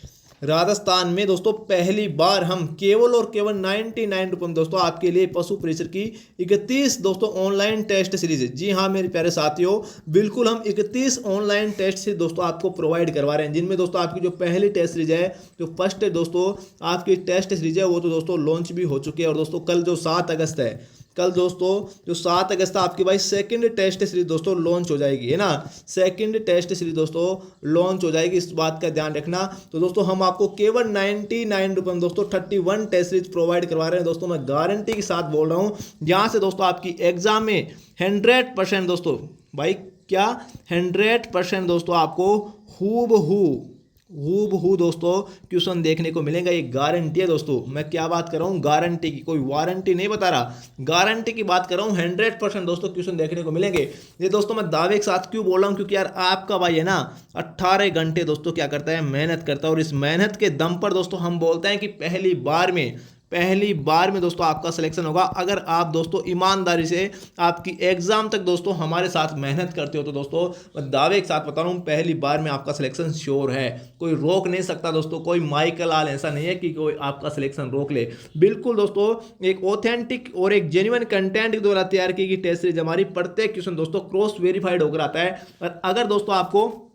राजस्थान में दोस्तों पहली बार हम केवल और केवल 99 रुपए में दोस्तों आपके लिए पशु परीक्षर की 31 दोस्तों ऑनलाइन टेस्ट सीरीज, जी हाँ मेरे प्यारे साथियों, बिल्कुल हम 31 ऑनलाइन टेस्ट सीरीज दोस्तों आपको प्रोवाइड करवा रहे हैं, जिनमें दोस्तों आपकी जो पहली टेस्ट सीरीज है, जो फर्स्ट दोस्तों आपकी टेस्ट सीरीज है, वो तो दोस्तों लॉन्च भी हो चुकी है। और दोस्तों कल जो 7 अगस्त है, कल दोस्तों जो 7 अगस्त आपकी भाई सेकंड टेस्ट सीरीज दोस्तों लॉन्च हो जाएगी, है ना। सेकंड टेस्ट सीरीज दोस्तों लॉन्च हो जाएगी, इस बात का ध्यान रखना। तो दोस्तों हम आपको केवल 99 रुपए में दोस्तों 31 टेस्ट सीरीज प्रोवाइड करवा रहे हैं दोस्तों, मैं गारंटी के साथ बोल रहा हूँ। यहाँ से दोस्तों आपकी एग्जाम में 100% दोस्तों भाई क्या 100% दोस्तों आपको हूबहू दोस्तों क्वेश्चन देखने को मिलेगा, ये गारंटी है दोस्तों। मैं क्या बात कर रहा हूँ, गारंटी की, कोई वारंटी नहीं बता रहा, गारंटी की बात कर रहा हूँ। 100% दोस्तों क्वेश्चन देखने को मिलेंगे। ये दोस्तों मैं दावे के साथ क्यों बोल रहा हूँ, क्योंकि यार आपका भाई है ना 18 घंटे दोस्तों क्या करता है, मेहनत करता है। और इस मेहनत के दम पर दोस्तों हम बोलते हैं कि पहली बार में दोस्तों आपका सिलेक्शन होगा। अगर आप दोस्तों ईमानदारी से आपकी एग्जाम तक दोस्तों हमारे साथ मेहनत करते हो, तो दोस्तों मैं दावे के साथ बता रहा हूँ पहली बार में आपका सिलेक्शन श्योर है, कोई रोक नहीं सकता दोस्तों। कोई माइकल आल ऐसा नहीं है कि कोई आपका सिलेक्शन रोक ले। बिल्कुल दोस्तों एक ऑथेंटिक और एक जेन्युइन कंटेंट के द्वारा तैयार की गई टेस्ट सीरीज हमारी, प्रत्येक क्वेश्चन दोस्तों क्रॉस वेरीफाइड होकर आता है। और अगर दोस्तों आपको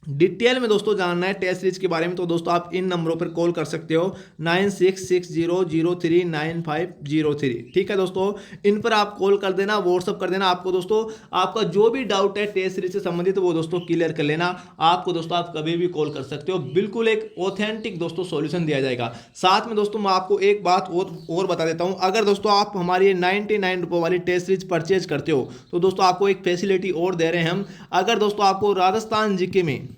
डिटेल में दोस्तों जानना है टेस्ट सीरीज के बारे में, तो दोस्तों आप इन नंबरों पर कॉल कर सकते हो 9660039503। ठीक है दोस्तों, इन पर आप कॉल कर देना, व्हाट्सअप कर देना। आपको दोस्तों आपका जो भी डाउट है टेस्ट सीरीज से संबंधित वो दोस्तों क्लियर कर लेना। आपको दोस्तों आप कभी भी कॉल कर सकते हो, बिल्कुल एक ऑथेंटिक दोस्तों सॉल्यूशन दिया जाएगा। साथ में दोस्तों मैं आपको एक बात और बता देता हूँ, अगर दोस्तों आप हमारी 99 रुपये वाली टेस्ट सीरीज परचेज करते हो तो दोस्तों आपको एक फैसिलिटी और दे रहे हैं हम। अगर दोस्तों आपको राजस्थान जीके में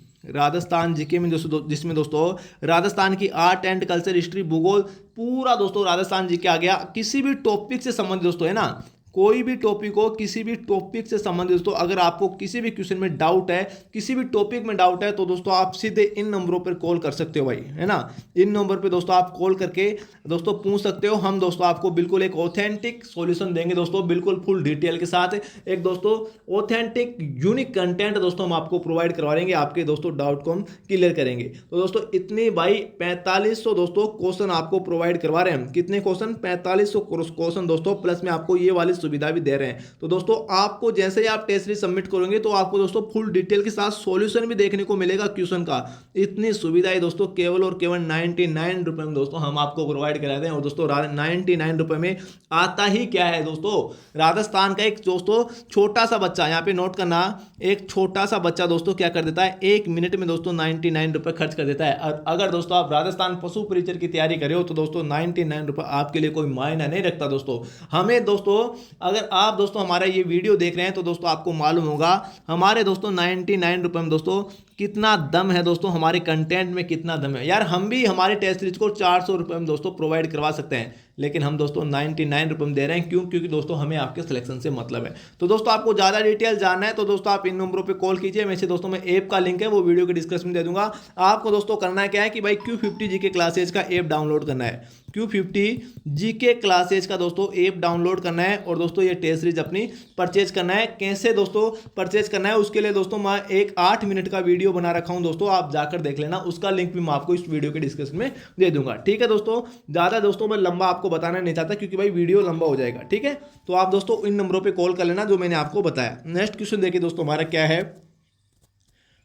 दोस्तों, जिसमें दोस्तों राजस्थान की आर्ट एंड कल्चर, हिस्ट्री, भूगोल, पूरा दोस्तों राजस्थान जीके आ गया। किसी भी टॉपिक से संबंधित दोस्तों है ना, कोई भी टॉपिक हो, किसी भी टॉपिक से संबंधित दोस्तों अगर आपको किसी भी क्वेश्चन में डाउट है, किसी भी टॉपिक में डाउट है, तो दोस्तों आप सीधे इन नंबरों पर कॉल कर सकते हो भाई, है ना। इन नंबर पे दोस्तों आप कॉल करके दोस्तों पूछ सकते हो। हम दोस्तों आपको बिल्कुल एक ऑथेंटिक सॉल्यूशन देंगे दोस्तों, बिल्कुल फुल डिटेल के साथ। एक दोस्तों ऑथेंटिक यूनिक कंटेंट दोस्तों हम आपको प्रोवाइड करवा देंगे, आपके दोस्तों डाउट को हम क्लियर करेंगे। तो दोस्तों इतनी भाई 4500 दोस्तों क्वेश्चन आपको प्रोवाइड करवा रहे हैं। कितने क्वेश्चन? 4500 क्वेश्चन दोस्तों, प्लस में आपको ये वाली सुविधा भी दे रहे हैं। तो दोस्तों आपको जैसे ही आप टेस्ट सीरीज सबमिट करोगे तो आपको दोस्तों फुल डिटेल के साथ सॉल्यूशन भी देखने को मिलेगा क्वेश्चन का। इतनी सुविधाएं दोस्तों केवल और केवल 99 रुपए में दोस्तों हम आपको प्रोवाइड कराते हैं। और दोस्तों 99 रुपए में आता ही क्या है दोस्तों, राजस्थान का एक दोस्तों छोटा सा बच्चा, यहाँ पे नोट करना, एक छोटा सा बच्चा दोस्तों क्या कर देता है, 1 मिनट में दोस्तों 99 रुपए खर्च कर देता है। और अगर दोस्तों आप राजस्थान पशु परिचर की तैयारी कर रहे हो तो दोस्तों 99 रुपए आपके लिए कोई मायना नहीं रखता दोस्तों। हमें दोस्तों, अगर आप दोस्तों हमारा ये वीडियो देख रहे हैं तो दोस्तों आपको मालूम होगा हमारे दोस्तों 99 रुपए में दोस्तों कितना दम है दोस्तों, हमारे कंटेंट में कितना दम है यार। हम भी हमारे टेस्ट सीरीज को 400 रुपए में दोस्तों प्रोवाइड करवा सकते हैं, लेकिन हम दोस्तों 99 रुपए में दे रहे हैं। क्यों? क्योंकि दोस्तों हमें आपके सिलेक्शन से मतलब है। तो दोस्तों आपको ज़्यादा डिटेल जानना है तो दोस्तों आप इन नंबरों पे कॉल कीजिए। वैसे दोस्तों मैं ऐप का लिंक है वो वीडियो के डिस्क्रिप्शन में दे दूंगा। आपको दोस्तों करना है क्या है कि भाई Q50 जीके क्लासेज का ऐप डाउनलोड करना है। Q50 जीके क्लासेज का दोस्तों ऐप डाउनलोड करना है और दोस्तों ये टेस्ट सीरीज अपनी परचेज करना है। कैसे दोस्तों परचेज करना है उसके लिए दोस्तों मैं एक 8 मिनट का वीडियो बना रखा हूं दोस्तों, आप जाकर देख लेना। उसका लिंक भी मैं आपको इस वीडियो के डिस्क्रिप्शन में दे दूंगा। ठीक है दोस्तों, ज़्यादा दोस्तों मैं लंबा आपको बताना नहीं चाहता क्योंकि भाई वीडियो लंबा हो जाएगा। ठीक है, तो आप दोस्तों इन नंबरों पर कॉल कर लेना जो मैंने आपको बताया। नेक्स्ट क्वेश्चन देखिए दोस्तों हमारा क्या है,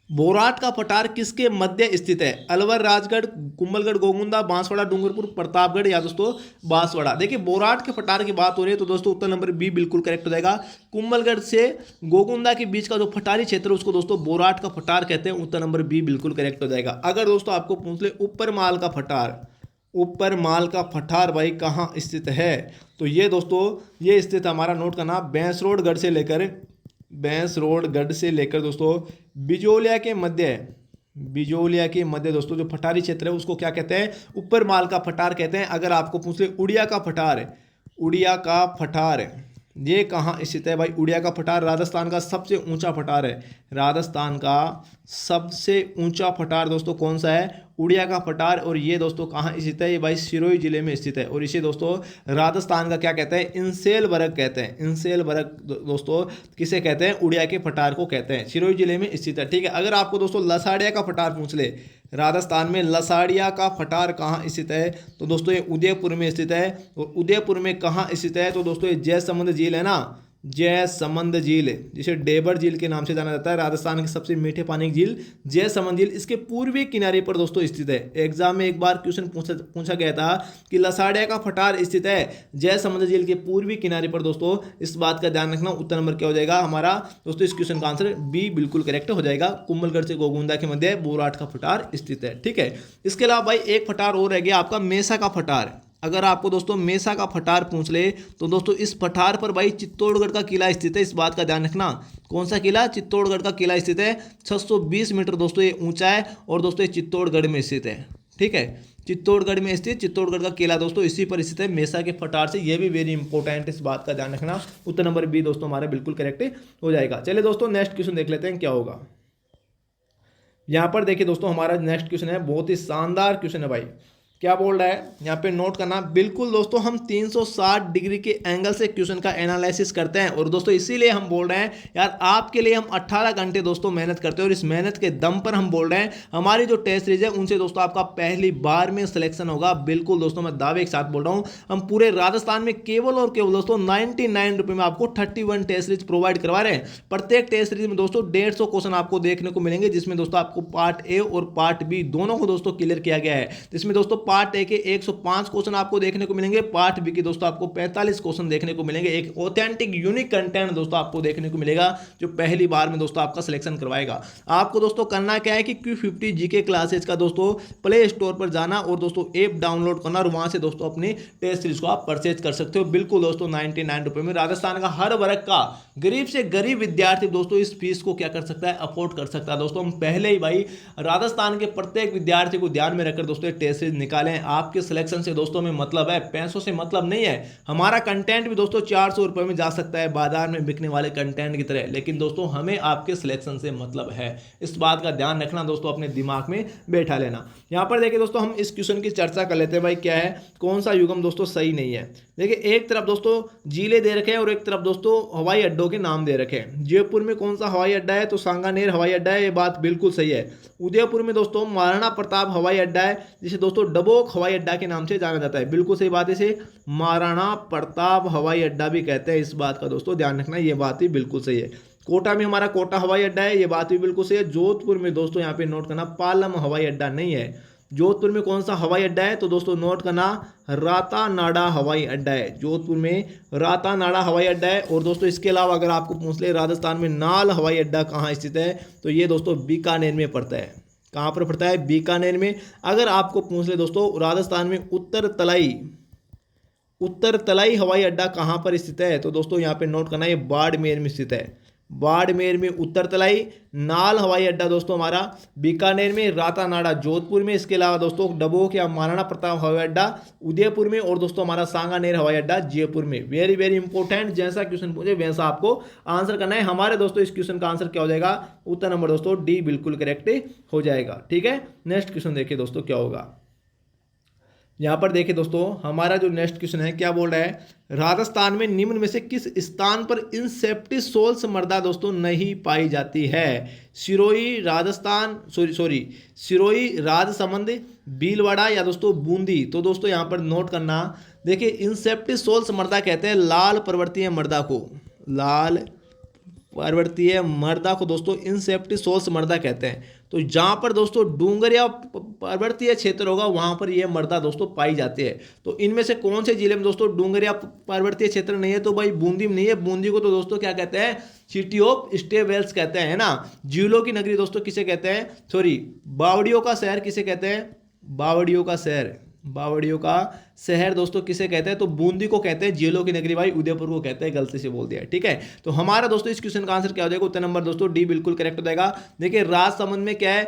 बोराट का पठार किसके मध्य स्थित है? अलवर, राजगढ़, कुंभलगढ़, गोगुंदा, बांसवाड़ा, डूंगरपुर, प्रतापगढ़ या दोस्तों बांसवाड़ा। देखिए बोराट के पठार की बात हो रही है तो दोस्तों उत्तर नंबर बी बिल्कुल करेक्ट हो जाएगा। कुंभलगढ़ से गोगुंदा के बीच का जो पठारी क्षेत्र है उसको दोस्तों बोराट का पठार कहते हैं। उत्तर नंबर बी बिल्कुल करेक्ट हो जाएगा। अगर दोस्तों आपको पूछ ले ऊपर माल का पठार भाई कहाँ स्थित है, तो ये दोस्तों ये स्थित हमारा, नोट करना, बैंसरोडगढ़ से लेकर दोस्तों बिजोलिया के मध्य दोस्तों जो पठारी क्षेत्र है उसको क्या कहते हैं? ऊपर माल का पठार कहते हैं। अगर आपको पूछ ले उड़िया का पठार ये कहाँ स्थित है भाई? उड़िया का पठार राजस्थान का सबसे ऊंचा पठार है। राजस्थान का सबसे ऊंचा पठार दोस्तों कौन सा है? उड़िया का पठार। और ये दोस्तों कहाँ स्थित है? ये भाई सिरोही जिले में स्थित है। और इसे दोस्तों राजस्थान का क्या कहते हैं? इंसेलबर्ग कहते हैं। इंसेलबर्ग दोस्तों किसे कहते हैं? उड़िया के पठार को कहते हैं, सिरोही जिले में स्थित है। ठीक है, अगर आपको दोस्तों लसाड़िया का पठार पूछ ले, राजस्थान में लसाड़िया का पठार कहाँ स्थित है, तो दोस्तों ये उदयपुर में स्थित है। और उदयपुर में कहाँ स्थित है, तो दोस्तों ये जयसमंद झील है ना, जयसमंद झील, जिसे डेबर झील के नाम से जाना जाता है। राजस्थान की सबसे मीठे पानी की झील जयसमंद झील इसके पूर्वी किनारे पर दोस्तों स्थित है। एग्जाम में एक बार क्वेश्चन पूछा गया था कि लसाड़िया का पठार स्थित है जयसमंद झील के पूर्वी किनारे पर। दोस्तों इस बात का ध्यान रखना। उत्तर नंबर क्या हो जाएगा हमारा दोस्तों, इस क्वेश्चन का आंसर बी बिल्कुल करेक्ट हो जाएगा। कुंभलगढ़ से गोगुंदा के मध्य बोराट का पठार स्थित है। ठीक है, इसके अलावा भाई एक पठार और रह गया आपका, मेसा का पठार। अगर आपको दोस्तों मेसा का पठार पूछ ले तो दोस्तों इस पठार पर भाई चित्तौड़गढ़ का किला स्थित है। इस बात का ध्यान रखना। कौन सा किला? चित्तौड़गढ़ का किला स्थित है। 620 मीटर दोस्तों ये ऊंचा है और दोस्तों ये चित्तौड़गढ़ में स्थित है। ठीक है, चित्तौड़गढ़ में स्थित चित्तौड़गढ़ का किला दोस्तों इसी पर स्थित है, मेसा के पठार से। ये भी वेरी इंपॉर्टेंट, इस बात का ध्यान रखना। उत्तर नंबर बी दोस्तों हमारा बिल्कुल करेक्ट हो जाएगा। चलिए दोस्तों नेक्स्ट क्वेश्चन देख लेते हैं क्या होगा। यहाँ पर देखिए दोस्तों हमारा नेक्स्ट क्वेश्चन है, बहुत ही शानदार क्वेश्चन है भाई। क्या बोल रहा है यहाँ पे नोट करना। बिल्कुल दोस्तों, हम 360 डिग्री के एंगल से क्वेश्चन का एनालिसिस करते हैं और दोस्तों इसीलिए हम बोल रहे हैं यार आपके लिए हम 18 घंटे दोस्तों मेहनत करते हैं और इस मेहनत के दम पर हम बोल रहे हैं हमारी जो टेस्ट सीरीज है उनसे दोस्तों आपका पहली बार में सिलेक्शन होगा। बिल्कुल दोस्तों, मैं दावे के साथ बोल रहा हूं, हम पूरे राजस्थान में केवल और केवल दोस्तों 99 रुपए में आपको 31 टेस्ट सीरीज प्रोवाइड करवा रहे हैं। प्रत्येक टेस्ट सीरीज में दोस्तों 150 क्वेश्चन आपको देखने को मिलेंगे, जिसमें दोस्तों आपको पार्ट ए और पार्ट बी दोनों को दोस्तों क्लियर किया गया है। जिसमें दोस्तों पार्ट ए के 105 क्वेश्चन आपको देखने को मिलेंगे, पार्ट बी के दोस्तों आपको 45 क्वेश्चन देखने को मिलेंगे। एक ऑथेंटिक यूनिक कंटेंट दोस्तों आपको देखने को मिलेगा जो पहली बार में दोस्तों आपका सिलेक्शन करवाएगा। आपको दोस्तों करना क्या है कि Q50 जीके क्लासेज का दोस्तों प्ले स्टोर पर जाना और दोस्तों ऐप डाउनलोड करना और वहां से दोस्तों अपनी टेस्ट सीरीज को आप परचेज कर सकते हो। बिल्कुल दोस्तों 99 रुपए में राजस्थान का हर वर्ग का गरीब से गरीब विद्यार्थी दोस्तों इस फीस को क्या कर सकता है, अफोर्ड कर सकता है। दोस्तों हम पहले ही भाई राजस्थान के प्रत्येक विद्यार्थी को ध्यान में रखकर दोस्तों टेस्ट सीरीज निकालें। आपके सिलेक्शन से दोस्तों में मतलब है, पैसों से मतलब नहीं है। हमारा कंटेंट भी दोस्तों 400 रुपए में जा सकता है बाजार में बिकने वाले कंटेंट की तरह, लेकिन दोस्तों हमें आपके सिलेक्शन से मतलब है। इस बात का ध्यान रखना दोस्तों, अपने दिमाग में बैठा लेना। यहां पर देखिए दोस्तों, हम इस क्वेश्चन की चर्चा कर लेते हैं भाई, क्या है कौन सा युग्म दोस्तों सही नहीं है। देखिए एक तरफ दोस्तों जिले दे रखे हैं और एक तरफ दोस्तों हवाई अड्डों के नाम दे रखे हैं। जयपुर में कौन सा हवाई अड्डा है, तो सांगानेर हवाई अड्डा है, ये बात बिल्कुल सही है। उदयपुर में दोस्तों महाराणा प्रताप हवाई अड्डा है, जिसे दोस्तों डबोक हवाई अड्डा के नाम से जाना जाता है। बिल्कुल सही बात है, इसे महाराणा प्रताप हवाई अड्डा भी कहते हैं। इस बात का दोस्तों ध्यान रखना, ये बात भी बिल्कुल सही है। कोटा में हमारा कोटा हवाई अड्डा है, ये बात भी बिल्कुल सही है। जोधपुर में दोस्तों यहाँ पे नोट करना पालम हवाई अड्डा नहीं है। जोधपुर में कौन सा हवाई अड्डा है, तो दोस्तों नोट करना रातानाडा हवाई अड्डा है। जोधपुर में रातानाडा हवाई अड्डा है। और दोस्तों इसके अलावा अगर आपको पूछ ले राजस्थान में नाल हवाई अड्डा कहाँ स्थित है, तो ये दोस्तों बीकानेर में पड़ता है। कहाँ पर पड़ता है, बीकानेर में। अगर आपको पूछ ले दोस्तों राजस्थान में उत्तर तलाई हवाई अड्डा कहाँ पर स्थित है, तो दोस्तों यहाँ पे नोट करना, ये बाड़मेर में स्थित है। बाड़मेर में उत्तर तलाई। नाल हवाई अड्डा दोस्तों हमारा बीकानेर में, रातानाडा जोधपुर में। इसके अलावा दोस्तों डबोक या महाराणा प्रताप हवाई अड्डा उदयपुर में, और दोस्तों हमारा सांगानेर हवाई अड्डा जयपुर में। वेरी वेरी इंपॉर्टेंट, जैसा क्वेश्चन पूछे वैसा आपको आंसर करना है। हमारे दोस्तों इस क्वेश्चन का आंसर क्या हो जाएगा, उत्तर नंबर दोस्तों डी बिल्कुल करेक्ट हो जाएगा। ठीक है, नेक्स्ट क्वेश्चन देखिए दोस्तों क्या होगा। यहाँ पर देखिए दोस्तों हमारा जो नेक्स्ट क्वेश्चन है क्या बोल रहा है, राजस्थान में निम्न में से किस स्थान पर इंसेप्टिसोल्स मृदा दोस्तों नहीं पाई जाती है। सिरोही राजस्थान सिरोही राजसमंद, भीलवाड़ा या दोस्तों बूंदी। तो दोस्तों यहाँ पर नोट करना, देखिए इंसेप्टिसोल्स मृदा कहते हैं लाल पर्वतीय मृदा को, लाल पर्वतीय मृदा को दोस्तों इंसेप्टिसोल्स मृदा कहते हैं। तो जहाँ पर दोस्तों डूंगर या पर्वतीय क्षेत्र होगा वहाँ पर यह मृदा दोस्तों पाई जाती है। तो इनमें से कौन से जिले में दोस्तों डूंगर या पर्वतीय क्षेत्र नहीं है, तो भाई बूंदी में नहीं है। बूंदी को तो दोस्तों क्या कहते हैं, सिटी ऑफ स्टे वेल्स कहते हैं, है ना। झीलों की नगरी दोस्तों किसे कहते हैं, बावड़ियों का शहर किसे कहते हैं, बावड़ियों का शहर दोस्तों किसे कहते हैं, तो बूंदी को कहते हैं। झीलों की नगरी भाई उदयपुर को कहते हैं, गलती से बोल दिया। ठीक है, तो हमारा दोस्तों इस क्वेश्चन का आंसर क्या हो जाएगा, उत्तर नंबर दोस्तों डी बिल्कुल करेक्ट हो जाएगा। देखिए राजसमंद में क्या है,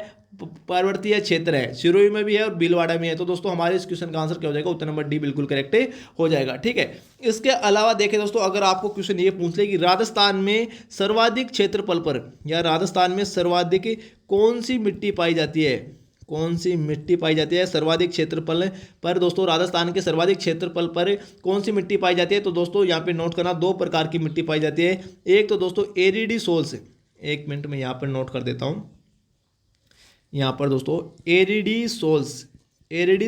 पर्वतीय क्षेत्र है, सिरोही में भी है और भीलवाड़ा में है। तो दोस्तों हमारे इस क्वेश्चन का आंसर क्या हो जाएगा, उत्तर नंबर डी बिल्कुल करेक्ट हो जाएगा। ठीक है, इसके अलावा देखिए दोस्तों अगर आपको क्वेश्चन ये पूछ ले कि राजस्थान में सर्वाधिक क्षेत्रफल पर या राजस्थान में सर्वाधिक कौन सी मिट्टी पाई जाती है, कौन सी मिट्टी पाई जाती है सर्वाधिक क्षेत्रफल पर, दोस्तों राजस्थान के सर्वाधिक क्षेत्रफल पर कौन सी मिट्टी पाई जाती है, तो दोस्तों यहाँ पे नोट करना दो प्रकार की मिट्टी पाई जाती है। एक तो दोस्तों एरिडी सोल्स, एक मिनट में यहाँ पर नोट कर देता हूँ, यहाँ पर दोस्तों एरिडी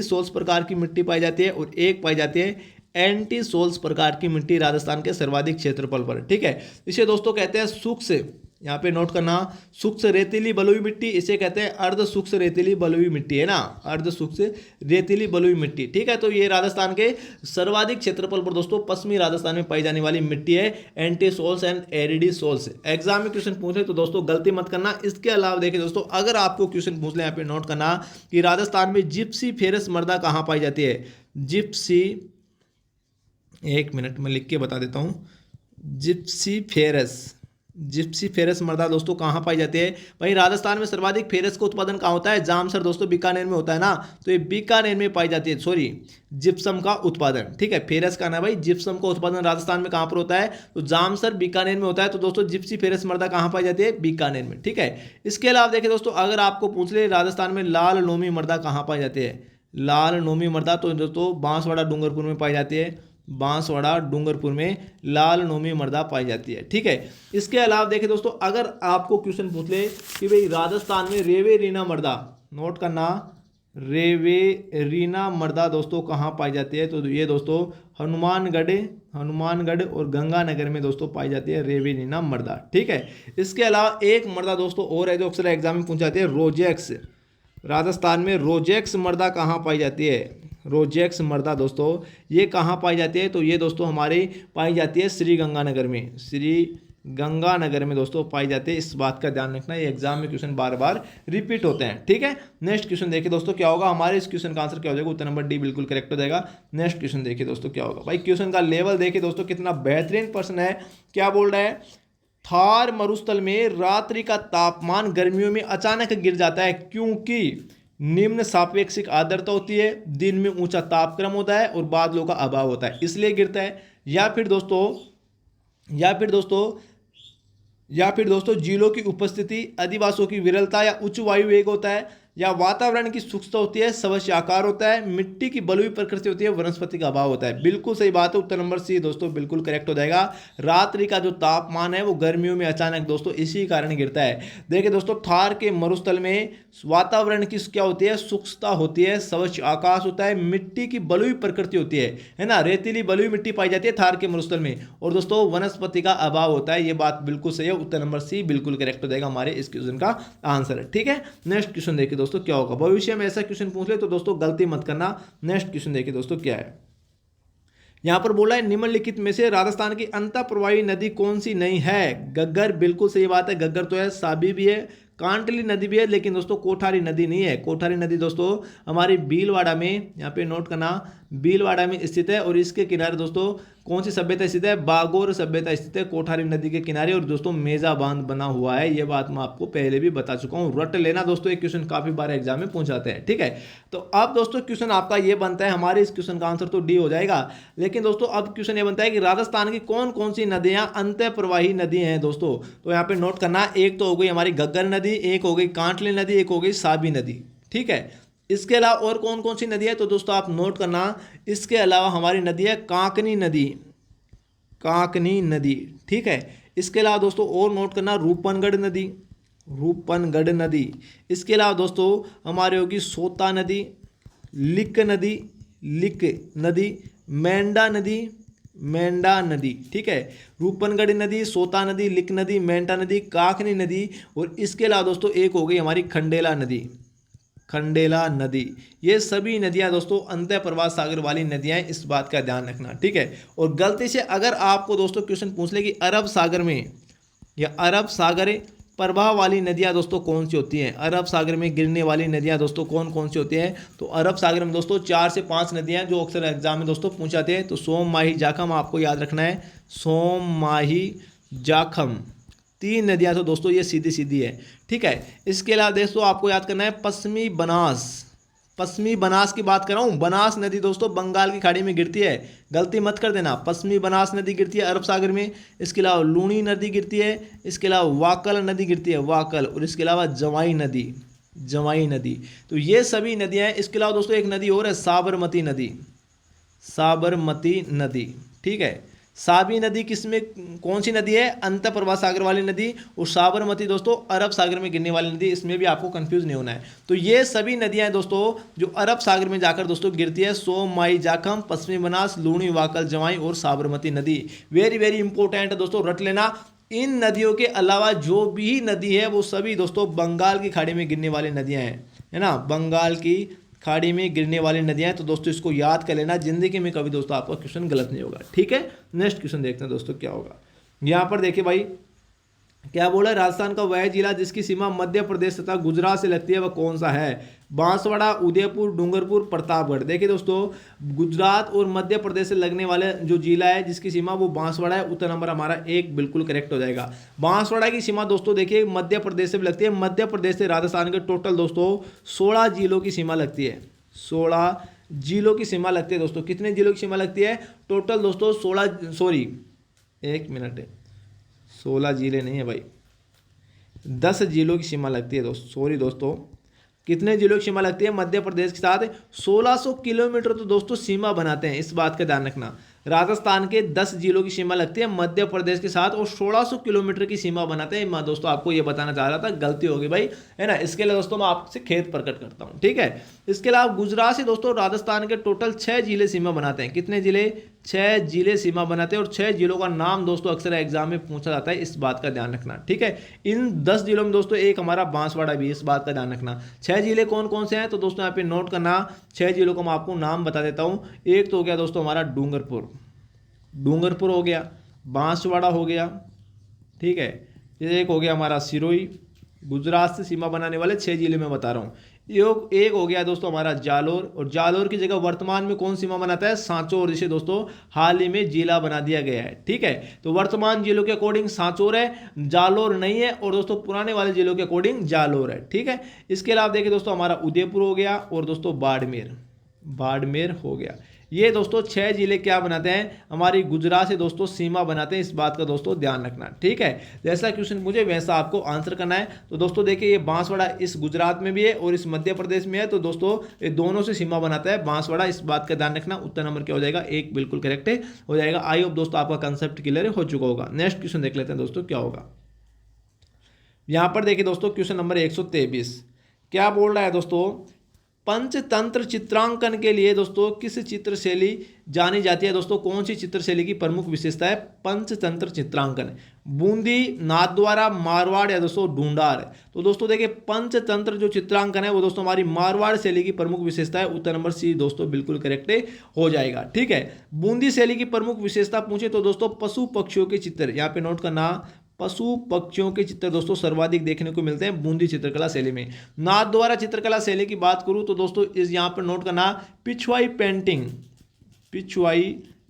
सोल्स प्रकार की मिट्टी पाई जाती है, और एक पाई जाती है एंटी सोल्स प्रकार की मिट्टी राजस्थान के सर्वाधिक क्षेत्रफल पर। ठीक है, इसे दोस्तों कहते हैं शुष्क, यहाँ पे नोट करना शुष्क रेतीली बलुई मिट्टी, इसे कहते हैं अर्ध शुष्क रेतीली बलुई मिट्टी, है ना, अर्ध शुष्क रेतीली बलुई मिट्टी। ठीक है, तो ये राजस्थान के सर्वाधिक क्षेत्रफल पर दोस्तों पश्चिमी राजस्थान में पाई जाने वाली मिट्टी है, entisols and aridisols. Exam में क्वेश्चन पूछे तो दोस्तों गलती मत करना। इसके अलावा देखिए दोस्तों अगर आपको क्वेश्चन पूछ ले, यहाँ पे नोट करना कि राजस्थान में जिप्सी फेरस मृदा कहाँ पाई जाती है। जिप्सी, एक मिनट में लिख के बता देता हूँ, जिप्सी फेरस मृदा दोस्तों कहाँ पाई जाती है। वहीं राजस्थान में सर्वाधिक फेरस का उत्पादन कहाँ होता है, जामसर दोस्तों बीकानेर में होता है ना, तो ये बीकानेर में पाई जाती है, जिप्सम का उत्पादन। ठीक है, फेरस का ना भाई, जिप्सम का उत्पादन राजस्थान में कहाँ पर होता है, तो जामसर बीकानेर में होता है। तो दोस्तों जिप्सी फेरस मृदा कहाँ पाई जाती है, बीकानेर में। ठीक है, इसके अलावा देखिए दोस्तों अगर आपको पूछ ले राजस्थान में लाल लोमी मृदा कहाँ पाई जाती है, लाल नोमी मृदा तो दोस्तों बांसवाड़ा डूंगरपुर में पाई जाती है, बांसवाड़ा डूंगरपुर में लाल नोमी मृदा पाई जाती है। ठीक है, इसके अलावा देखिए दोस्तों, अगर आपको क्वेश्चन पूछ ले कि भाई राजस्थान में रेवेरीना मृदा, नोट करना, रेवेरीना मृदा दोस्तों कहाँ पाई जाती है, तो ये दोस्तों हनुमानगढ़ और गंगानगर में दोस्तों पाई जाती है रेवेरीना मृदा। ठीक है, इसके अलावा एक मृदा दोस्तों और है जो अक्सर एग्जाम में पूछ जाती है, रोजेक्स। राजस्थान में रोजेक्स मृदा कहाँ पाई जाती है, रोजेक्स मृदा दोस्तों ये कहाँ पाई जाती है, तो ये दोस्तों हमारी पाई जाती है श्री गंगानगर में, श्री गंगानगर में दोस्तों पाई जाती है। इस बात का ध्यान रखना, ये एग्जाम में क्वेश्चन बार बार रिपीट होते हैं। ठीक है, नेक्स्ट क्वेश्चन देखिए दोस्तों क्या होगा, हमारे इस क्वेश्चन का आंसर क्या हो जाएगा, उत्तर नंबर डी बिल्कुल करेक्ट हो जाएगा। नेक्स्ट क्वेश्चन देखिए दोस्तों क्या होगा, भाई क्वेश्चन का लेवल देखिए दोस्तों कितना बेहतरीन प्रश्न है। क्या बोल रहा है, थार मरुस्थल में रात्रि का तापमान गर्मियों में अचानक गिर जाता है क्योंकि निम्न सापेक्षिक आर्द्रता होती है, दिन में ऊंचा तापक्रम होता है और बादलों का अभाव होता है, इसलिए गिरता है। या फिर दोस्तों झीलों की उपस्थिति, अधिवासों की विरलता या उच्च वायु वेग होता है, या वातावरण की शुष्कता होती है, समष्टि आकार होता है, मिट्टी की बलुई प्रकृति होती है, वनस्पति का अभाव होता है। बिल्कुल सही बात है, उत्तर नंबर सी दोस्तों बिल्कुल करेक्ट हो जाएगा। रात्रि का जो तापमान है वो गर्मियों में अचानक दोस्तों इसी कारण गिरता है। देखिए दोस्तों, थार के मरुस्थल में वातावरण की क्या होती है, शुष्कता होती है, समष्टि आकाश होता है, मिट्टी की बलुई प्रकृति होती है ना, रेतीली बलुई मिट्टी पाई जाती है थार के मरुस्थल में, और दोस्तों वनस्पति का अभाव होता है। ये बात बिल्कुल सही है, उत्तर नंबर सी बिल्कुल करेक्ट हो जाएगा हमारे इस क्वेश्चन का आंसर। ठीक है, नेक्स्ट क्वेश्चन देखिए दोस्तों क्या होगा, भविष्य में ऐसा क्वेश्चन पूछ ले तो दोस्तों गलती मत करना। नेक्स्ट क्वेश्चन देखिए दोस्तों क्या है, यहां पर बोला है निम्नलिखित में से राजस्थान की अंतः प्रवाही नदी कौन सी नहीं है। गग्गर, बिल्कुल सही बात है, गग्गर तो है, साबी भी है, कांटली नदी भी है, लेकिन दोस्तों कोठारी नदी नहीं है। कोठारी नदी दोस्तों हमारी भीलवाड़ा में, यहाँ पे नोट करना, भीलवाड़ा में स्थित है, और इसके किनारे दोस्तों कौन सी सभ्यता स्थित है, बागोर सभ्यता स्थित है कोठारी नदी के किनारे, और दोस्तों मेजा बांध बना हुआ है। ये बात मैं आपको पहले भी बता चुका हूँ, रट लेना दोस्तों, एक क्वेश्चन काफी बार एग्जाम में पूछाते हैं। ठीक है, तो अब दोस्तों क्वेश्चन आपका ये बनता है, हमारे इस क्वेश्चन का आंसर तो डी हो जाएगा, लेकिन दोस्तों अब क्वेश्चन ये बनता है कि राजस्थान की कौन कौन सी नदियां अंतः प्रवाही नदी हैं दोस्तों। तो यहाँ पे नोट करना, एक तो हो गई हमारी गग्गर नदी, एक हो गई कांटली नदी, एक हो गई साबी नदी। ठीक है, इसके अलावा और कौन कौन सी नदी है, तो दोस्तों आप नोट करना, इसके अलावा हमारी नदी है कांकनी नदी, कांकनी नदी। ठीक है, इसके अलावा दोस्तों और नोट करना, रूपनगढ़ नदी, रूपनगढ़ नदी। इसके अलावा दोस्तों हमारे होगी सोता नदी, लिक नदी, लिक नदी, मेंढा नदी, मेंढा नदी। ठीक है, रूपनगढ़ नदी, सोता नदी, लिक नदी, मेंढा नदी, काकनी नदी, और इसके अलावा दोस्तों एक हो गई हमारी खंडेला नदी, खंडेला नदी। ये सभी नदियां दोस्तों अंतः प्रवाह सागर वाली नदियां हैं, इस बात का ध्यान रखना। ठीक है, और गलती से अगर आपको दोस्तों क्वेश्चन पूछ ले कि अरब सागर में या अरब सागर प्रवाह वाली नदियां दोस्तों कौन सी होती हैं, अरब सागर में गिरने वाली नदियां दोस्तों कौन कौन सी होती हैं, तो अरब सागर में दोस्तों 4 से 5 नदियां जो अक्सर एग्जाम में दोस्तों पूछाते हैं। तो सोम, माही, जाखम आपको याद रखना है, सोम, माही, जाखम, 3 नदियां तो दोस्तों ये सीधी सीधी है। ठीक है, इसके अलावा दोस्तों आपको याद करना है पश्चिमी बनास, पश्चिमी बनास की बात कर रहा हूँ, बनास नदी दोस्तों बंगाल की खाड़ी में गिरती है, गलती मत कर देना, पश्चिमी बनास नदी गिरती है अरब सागर में। इसके अलावा लूणी नदी गिरती है, इसके अलावा वाकल नदी गिरती है, वाकल, और इसके अलावा जवाई नदी, जवाई नदी। तो ये सभी नदियाँ हैं। इसके अलावा दोस्तों एक नदी और है साबरमती नदी, साबरमती नदी। ठीक है, साबी नदी किसमें, कौन सी नदी है, अंतः प्रवाह सागर वाली नदी, और साबरमती दोस्तों अरब सागर में गिरने वाली नदी, इसमें भी आपको कंफ्यूज नहीं होना है। तो ये सभी नदियां हैं दोस्तों जो अरब सागर में जाकर दोस्तों गिरती है, सोम, माई, जाखम, पश्चिमी बनास, लूणी, वाकल, जवाई और साबरमती नदी। वेरी वेरी इंपॉर्टेंट है दोस्तों, रट लेना। इन नदियों के अलावा जो भी नदी है वो सभी दोस्तों बंगाल की खाड़ी में गिरने वाली नदियाँ हैं, है ना, बंगाल की खाड़ी में गिरने वाली नदियां हैं। तो दोस्तों इसको याद कर लेना, जिंदगी में कभी दोस्तों आपका क्वेश्चन गलत नहीं होगा। ठीक है, नेक्स्ट क्वेश्चन देखते हैं दोस्तों क्या होगा। यहाँ पर देखिए भाई क्या बोला है, राजस्थान का वह जिला जिसकी सीमा मध्य प्रदेश तथा गुजरात से लगती है वह कौन सा है। बांसवाड़ा, उदयपुर, डूंगरपुर, प्रतापगढ़। देखिए दोस्तों गुजरात और मध्य प्रदेश से लगने वाले जो जिला है जिसकी सीमा वो बांसवाड़ा है, उत्तर नंबर हमारा 1 बिल्कुल करेक्ट हो जाएगा। बांसवाड़ा की सीमा दोस्तों देखिए मध्य प्रदेश से भी लगती है, मध्य प्रदेश से राजस्थान के टोटल दोस्तों 16 जिलों की सीमा लगती है, 16 जिलों की सीमा लगती है दोस्तों। कितने जिलों की सीमा लगती है टोटल दोस्तों, 16, सॉरी 1 मिनट, 16 जिले नहीं है भाई, 10 जिलों की सीमा लगती है दोस्तों, सॉरी दोस्तों कितने जिलों की सीमा लगती है मध्य प्रदेश के साथ? 1600 किलोमीटर तो दोस्तों सीमा बनाते हैं, इस बात का ध्यान रखना। राजस्थान के 10 जिलों की सीमा लगती है मध्य प्रदेश के साथ और 1600 किलोमीटर की सीमा बनाते हैं। मैं दोस्तों आपको ये बताना चाह रहा था, गलती होगी भाई, है ना। इसके लिए दोस्तों मैं आपसे खेद प्रकट करता हूँ, ठीक है। इसके अलावा गुजरात से दोस्तों राजस्थान के टोटल 6 जिले सीमा बनाते हैं। कितने जिले? 6 जिले सीमा बनाते हैं और 6 जिलों का नाम दोस्तों अक्सर एग्जाम में पूछा जाता है, इस बात का ध्यान रखना, ठीक है। इन 10 जिलों में दोस्तों एक हमारा बांसवाड़ा भी है, इस बात का ध्यान रखना। 6 जिले कौन कौन से हैं तो दोस्तों यहाँ पे नोट करना। 6 जिलों को मैं आपको नाम बता देता हूँ। एक तो हो गया दोस्तों हमारा डूंगरपुर हो गया, बांसवाड़ा हो गया, ठीक है। ये एक हो गया हमारा सिरोही। गुजरात से सीमा बनाने वाले 6 जिले में बता रहा हूँ। एक हो गया दोस्तों हमारा जालोर, और जालोर की जगह वर्तमान में कौन सीमा बनाता है? सांचौर, जिसे दोस्तों हाल ही में जिला बना दिया गया है, ठीक है। तो वर्तमान जिलों के अकॉर्डिंग सांचौर है, जालोर नहीं है, और दोस्तों पुराने वाले जिलों के अकॉर्डिंग जालोर है, ठीक है। इसके अलावा देखिए दोस्तों हमारा उदयपुर हो गया और दोस्तों बाड़मेर हो गया। ये दोस्तों 6 जिले क्या बनाते हैं? हमारी गुजरात से दोस्तों सीमा बनाते हैं, इस बात का दोस्तों ध्यान रखना, ठीक है। जैसा क्वेश्चन पूछे वैसा आपको आंसर करना है। तो दोस्तों देखिए ये बांसवाड़ा इस गुजरात में भी है और इस मध्य प्रदेश में है, तो दोस्तों ये दोनों से सीमा बनाता है बांसवाड़ा, इस बात का ध्यान रखना। उत्तर नंबर क्या हो जाएगा? एक बिल्कुल करेक्ट हो जाएगा। आई होप दोस्तों आपका कंसेप्ट क्लियर हो चुका होगा। नेक्स्ट क्वेश्चन देख लेते हैं दोस्तों क्या होगा। यहां पर देखिए दोस्तों क्वेश्चन नंबर 123 क्या बोल रहा है दोस्तों? पंचतंत्र चित्रांकन के लिए दोस्तों किस चित्र शैली जानी जाती है? दोस्तों कौन सी चित्र शैली की प्रमुख विशेषता है पंचतंत्र चित्रांकन? बूंदी, नाथद्वारा, मारवाड़ या दोस्तों ढूंढार? तो दोस्तों देखिए पंचतंत्र जो चित्रांकन है वो दोस्तों हमारी मारवाड़ शैली की प्रमुख विशेषता है। उत्तर नंबर सी दोस्तों बिल्कुल करेक्ट हो जाएगा, ठीक है। बूंदी शैली की प्रमुख विशेषता पूछे तो दोस्तों पशु पक्षियों के चित्र, यहाँ पे नोट करना, पशु पक्षियों के चित्र दोस्तों सर्वाधिक देखने को मिलते हैं बूंदी चित्रकला शैली में। नाथद्वारा चित्रकला शैली की बात करूं तो दोस्तों इस यहाँ पर नोट करना पिछवाई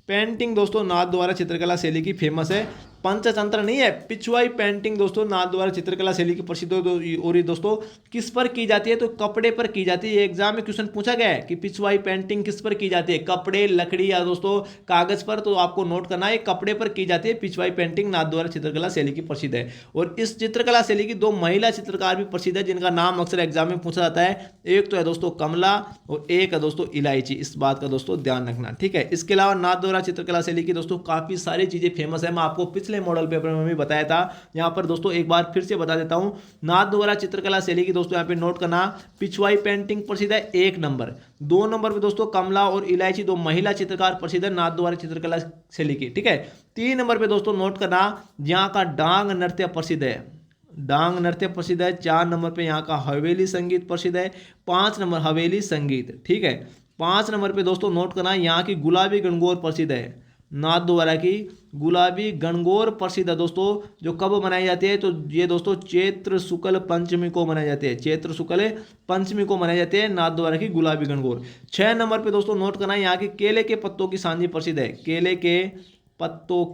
पेंटिंग दोस्तों नाथद्वारा चित्रकला शैली की फेमस है। पंचतंत्र नहीं है, पिछवाई पेंटिंग दोस्तों नाथद्वारा चित्रकला शैली की प्रसिद्ध और ये दोस्तों किस पर की जाती है? तो कपड़े पर की जाती है। एग्जाम में क्वेश्चन पूछा गया है कि पिछवाई पेंटिंग किस पर की जाती है? कपड़े, लकड़ी या दोस्तों कागज पर। तो आपको नोट करना है कपड़े पर की जाती है पिछवाई पेंटिंग नाथद्वारा चित्रकला शैली की प्रसिद्ध है। और इस चित्रकला शैली की 2 महिला चित्रकार भी प्रसिद्ध है जिनका नाम अक्सर एग्जाम में पूछा जाता है। एक तो है दोस्तों कमला और एक है दोस्तों इलायची, इस बात का दोस्तों ध्यान रखना, ठीक है। इसके अलावा नाथद्वारा चित्रकला शैली की दोस्तों काफी सारी चीजें फेमस है। मैं आपको पिछले मॉडल पेपर में भी बताया था, यहां पर दोस्तों एक बार फिर से बता देता हूं। नाथद्वारा चित्रकला शैली की दोस्तों यहां पे नोट करना पिछवाई पेंटिंग प्रसिद्ध है 1 नंबर। 2 नंबर पे दोस्तों कमला और इलायची 2 महिला चित्रकार प्रसिद्ध है नाथद्वारा चित्रकला शैली की, ठीक है। 3 नंबर पे दोस्तों नोट करना यहाँ का डांग नृत्य प्रसिद्ध है, 4 नंबर पे यहाँ का हवेली संगीत प्रसिद्ध है, 5 नंबर हवेली संगीत, ठीक है। 5 नंबर पे दोस्तों नोट करना यहाँ की गुलाबी गणगौर प्रसिद्ध है। नाथद्वारा की गुलाबी गणगौर प्रसिद्ध है दोस्तों, जो कब मनाई जाती है? तो ये दोस्तों चैत्र शुक्ल पंचमी को मनाई जाती है, चैत्र शुक्ल पंचमी को मनाई जाती है नाथद्वारा की गुलाबी गणगौर। 6 नंबर पे दोस्तों नोट करना यहाँ की केले के पत्तों की सांझी प्रसिद्ध है, केले के पत्तों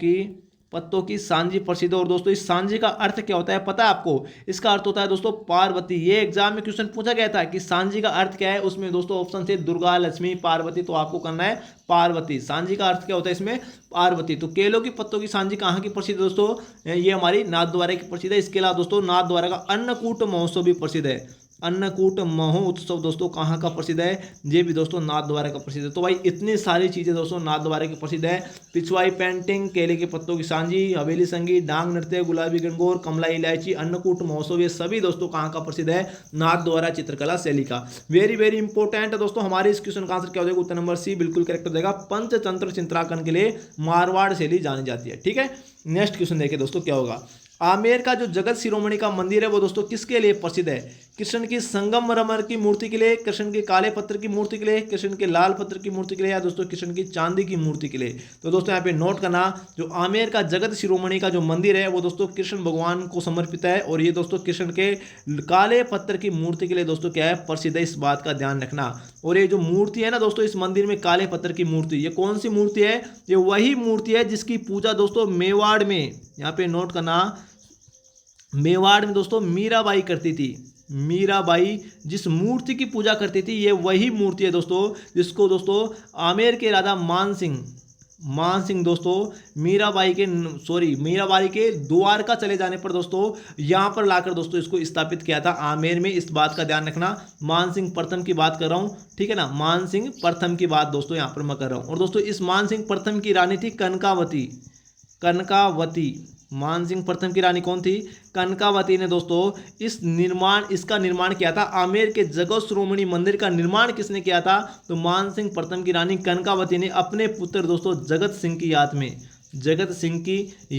की सांझी प्रसिद्ध। और दोस्तों इस सांझी का अर्थ क्या होता है पता है आपको? इसका अर्थ होता है दोस्तों पार्वती। ये एग्जाम में क्वेश्चन पूछा गया था कि सांझी का अर्थ क्या है, उसमें दोस्तों ऑप्शन थे दुर्गा, लक्ष्मी, पार्वती, तो आपको करना है पार्वती। सांझी का अर्थ क्या होता है इसमें? पार्वती। तो केलों की पत्तों की सांझी कहाँ की प्रसिद्ध दोस्तों? ये हमारी नाथद्वारा की प्रसिद्ध है। इसके अलावा दोस्तों नाथद्वारा का अन्नकूट महोत्सव भी प्रसिद्ध है। अन्नकूट महोत्सव दोस्तों कहाँ का प्रसिद्ध है? ये भी दोस्तों नाथद्वारा का प्रसिद्ध है। तो भाई इतनी सारी चीजें दोस्तों नाथद्वारा की प्रसिद्ध है। पिछवाई पेंटिंग, केले के पत्तों की सांझी, हवेली संगीत, डांग नृत्य, गुलाबी गणगौर, कमला इलायची, अन्नकूट महोत्सव, ये सभी दोस्तों कहाँ का प्रसिद्ध है? नाथद्वारा चित्रकला शैली का। वेरी वेरी इंपॉर्टेंट है दोस्तों। हमारे इस क्वेश्चन का आंसर क्या हो जाएगा? उत्तर नंबर सी बिल्कुल करेक्ट हो जाएगा। पंचतंत्र चित्रांकन के लिए मारवाड़ शैली जानी जाती है, ठीक है। नेक्स्ट क्वेश्चन देखिए दोस्तों क्या होगा। आमेर का जो जगत शिरोमणि का मंदिर है वो दोस्तों किसके लिए प्रसिद्ध है? कृष्ण की संगमरमर की मूर्ति के लिए, कृष्ण के काले पत्थर की मूर्ति के लिए, कृष्ण के लाल पत्थर की मूर्ति के लिए, या दोस्तों कृष्ण की चांदी की मूर्ति के लिए? तो दोस्तों यहाँ पे नोट करना, जो आमेर का जगत शिरोमणि का जो मंदिर है वो दोस्तों कृष्ण भगवान को समर्पित है। और ये दोस्तों कृष्ण के काले पत्थर की मूर्ति के लिए दोस्तों क्या है? प्रसिद्ध है, इस बात का ध्यान रखना। और ये जो मूर्ति है ना दोस्तों इस मंदिर में काले पत्थर की मूर्ति, ये कौन सी मूर्ति है? ये वही मूर्ति है जिसकी पूजा दोस्तों मेवाड़ में, यहाँ पे नोट करना, मेवाड़ में दोस्तों मीराबाई करती थी। मीराबाई जिस मूर्ति की पूजा करती थी ये वही मूर्ति है दोस्तों जिसको दोस्तों आमेर के राजा मान सिंह मान सिंह दोस्तों मीराबाई के द्वारका चले जाने पर दोस्तों यहाँ पर लाकर दोस्तों इसको स्थापित किया था आमेर में। इस बात का ध्यान रखना, मान सिंह प्रथम की बात कर रहा हूँ, ठीक है ना, मान सिंह प्रथम की बात दोस्तों यहाँ पर मैं कर रहा हूँ। और दोस्तों इस मान सिंह प्रथम की रानी थी कनकावती। मान सिंह प्रथम की रानी कौन थी? कनकावती ने दोस्तों इसका निर्माण किया था। आमेर के जगत शिरोमणि मंदिर का निर्माण किसने किया था? तो मान सिंह प्रथम की रानी कनकावती ने अपने पुत्र दोस्तों जगत सिंह की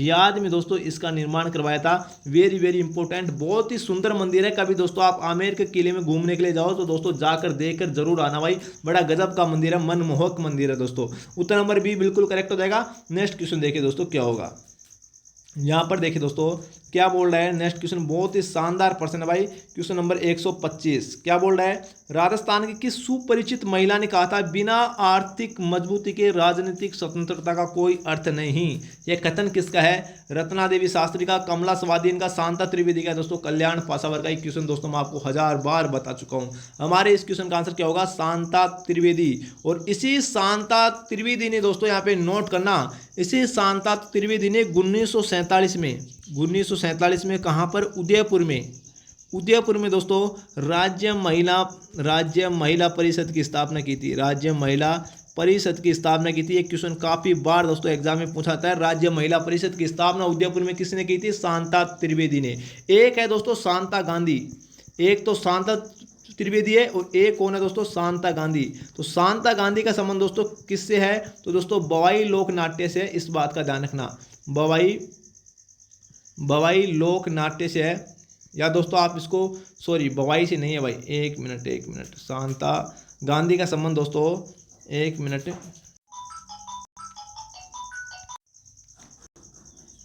याद में दोस्तों इसका निर्माण करवाया था। वेरी वेरी इंपॉर्टेंट, बहुत ही सुंदर मंदिर है। कभी दोस्तों आप आमेर के किले में घूमने के लिए जाओ तो दोस्तों जाकर देखकर जरूर आना भाई, बड़ा गजब का मंदिर है, मनमोहक मंदिर है दोस्तों। उत्तर नंबर बी बिल्कुल करेक्ट हो जाएगा। नेक्स्ट क्वेश्चन देखिए दोस्तों क्या होगा। यहाँ पर देखिए दोस्तों क्या बोल रहा है। नेक्स्ट क्वेश्चन बहुत ही शानदार प्रश्न है भाई। क्वेश्चन नंबर 125 क्या बोल रहा है? राजस्थान की किस सुपरिचित महिला ने कहा था बिना आर्थिक मजबूती के राजनीतिक स्वतंत्रता का कोई अर्थ नहीं? यह कथन किसका है? रत्ना देवी शास्त्री का, कमला स्वाधीन का, शांता त्रिवेदी का, दोस्तों कल्याण पासावर का। क्वेश्चन दोस्तों मैं आपको 1000 बार बता चुका हूँ। हमारे इस क्वेश्चन का आंसर क्या होगा? शांता त्रिवेदी। और इसी शांता त्रिवेदी ने दोस्तों यहाँ पे नोट करना, इसी शांता त्रिवेदी ने 1947 में कहाँ पर? उदयपुर में दोस्तों राज्य महिला परिषद की स्थापना की थी। राज्य महिला परिषद की स्थापना की थी। एक क्वेश्चन काफी बार दोस्तों एग्जाम में पूछा था। राज्य महिला परिषद की स्थापना उदयपुर में किसने की थी? शांता त्रिवेदी ने। एक है दोस्तों शांता गांधी, एक तो शांता त्रिवेदी है और एक कौन है दोस्तों? शांता गांधी। तो शांता गांधी का संबंध दोस्तों किससे है? तो दोस्तों बवाई लोक नाट्य से। इस बात का ध्यान रखना, बवाई लोक नाट्य से है। या दोस्तों आप इसको बवाई से नहीं है भाई, एक मिनट। शांता गांधी का संबंध दोस्तों, एक मिनट,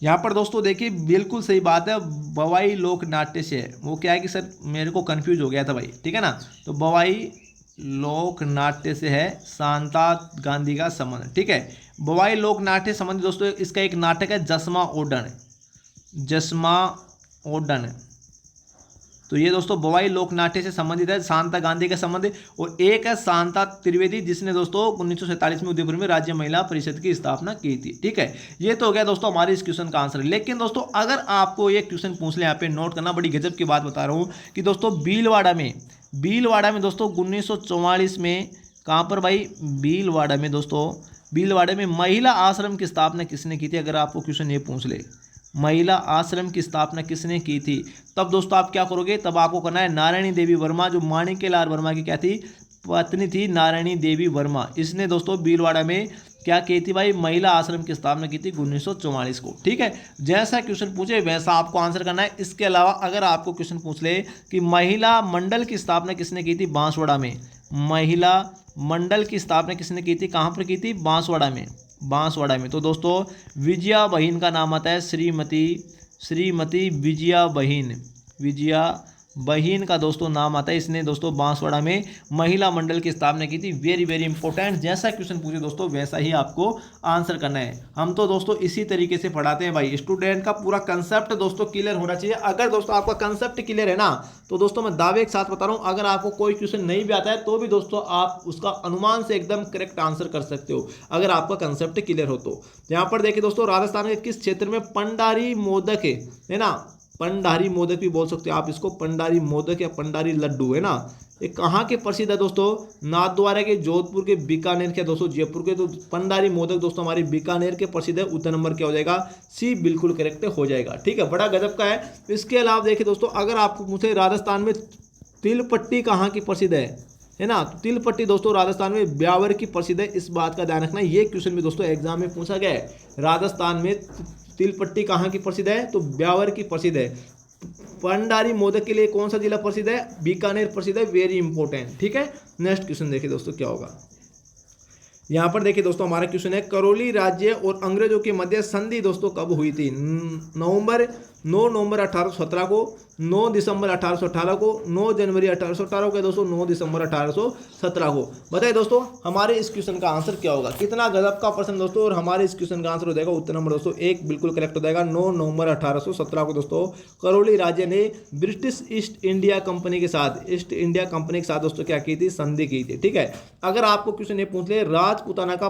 यहाँ पर दोस्तों देखिए बिल्कुल सही बात है, बवाई लोक नाट्य से है। वो क्या है कि सर मेरे को कंफ्यूज हो गया था भाई, ठीक है ना। तो बवाई लोक नाट्य से है शांता गांधी का संबंध, ठीक है। बवाई लोक नाट्य संबंध दोस्तों इसका एक नाटक है जसमा ओडन। तो ये दोस्तों बवाई लोक नाट्य से संबंधित है, शांता गांधी का संबंध। और एक है शांता त्रिवेदी जिसने दोस्तों 1947 में उदयपुर में राज्य महिला परिषद की स्थापना की थी, ठीक है। ये तो हो गया दोस्तों हमारे इस क्वेश्चन का आंसर। लेकिन दोस्तों अगर आपको ये क्वेश्चन पूछ ले, यहाँ पे नोट करना, बड़ी गजब की बात बता रहा हूँ कि दोस्तों भीलवाड़ा में दोस्तों 1944 में कहाँ पर भाई? भीलवाड़ा में महिला आश्रम की स्थापना किसने की थी? अगर आपको क्वेश्चन ये पूछ ले महिला आश्रम की स्थापना किसने की थी, तब दोस्तों आप क्या करोगे? तब आपको करना है नारायणी देवी वर्मा, जो माणिक्यलाल वर्मा की क्या थी? पत्नी थी, नारायणी देवी वर्मा। इसने दोस्तों भीलवाड़ा में क्या की थी भाई? महिला आश्रम की स्थापना की थी 1944 को, ठीक है। जैसा क्वेश्चन पूछे वैसा आपको आंसर करना है। इसके अलावा अगर आपको क्वेश्चन पूछ ले कि महिला मंडल की स्थापना किसने की थी? बांसवाड़ा में। महिला मंडल की स्थापना किसने की थी? कहाँ पर की थी? बांसवाड़ा में। तो दोस्तों विजया बहिन का नाम आता है श्रीमती विजया बहिन का दोस्तों नाम आता है। इसने दोस्तों बांसवाड़ा में महिला मंडल की स्थापना की थी। वेरी वेरी इंपॉर्टेंट, जैसा क्वेश्चन पूछे दोस्तों वैसा ही आपको आंसर करना है। हम तो दोस्तों इसी तरीके से पढ़ाते हैं भाई। स्टूडेंट का पूरा कंसेप्ट दोस्तों क्लियर होना चाहिए। अगर दोस्तों आपका कंसेप्ट क्लियर है ना, तो दोस्तों मैं दावे के साथ बता रहा हूँ, अगर आपको कोई क्वेश्चन नहीं भी आता है तो भी दोस्तों आप उसका अनुमान से एकदम करेक्ट आंसर कर सकते हो, अगर आपका कंसेप्ट क्लियर हो तो। यहाँ पर देखिए दोस्तों राजस्थान के किस क्षेत्र में पंडारी मोदक है ना, पंडारी मोदक भी बोल सकते हो आप इसको, पंडारी मोदक या पंडारी लड्डू है ना, ये कहाँ के प्रसिद्ध है दोस्तों? नाथद्वारा के, जोधपुर के, बीकानेर के, दोस्तों जयपुर के। तो पंडारी मोदक दोस्तों हमारे बीकानेर के प्रसिद्ध है। उत्तर नंबर क्या हो जाएगा? सी बिल्कुल करेक्ट हो जाएगा, ठीक है। बड़ा गजब का है। इसके अलावा देखिए दोस्तों अगर आपको पूछे राजस्थान में तिलपट्टी कहाँ की प्रसिद्ध है ना, तिलपट्टी दोस्तों राजस्थान में ब्यावर की प्रसिद्ध है। इस बात का ध्यान रखना, ये क्वेश्चन भी दोस्तों एग्जाम में पूछा गया है। राजस्थान में तिलपट्टी कहाँ की प्रसिद्ध है? तो ब्यावर की प्रसिद्ध है। पंडारी मोदक के लिए कौन सा जिला प्रसिद्ध है? बीकानेर प्रसिद्ध है। वेरी इंपॉर्टेंट, ठीक है। नेक्स्ट क्वेश्चन देखिए दोस्तों क्या होगा। यहाँ पर देखिए दोस्तों हमारा क्वेश्चन है करौली राज्य और अंग्रेजों के मध्य संधि दोस्तों कब हुई थी? 9 नवंबर 1817 को, 9 दिसंबर 1818 को, 9 जनवरी 1818 को, दोस्तों 9 दिसंबर 1817 को। बताइए दोस्तों हमारे इस क्वेश्चन का आंसर क्या होगा? कितना गजब का प्रश्न दोस्तों। और हमारे इस क्वेश्चन का आंसर हो जाएगा उत्तर नंबर दोस्तों 1 बिल्कुल करेक्ट हो जाएगा। 9 नवंबर 1817 को दोस्तों करौली राज्य ने ब्रिटिश ईस्ट इंडिया कंपनी के साथ दोस्तों क्या की थी? संधि की थी, ठीक है। अगर आपको क्वेश्चन ये पूछ ले राजपूताना का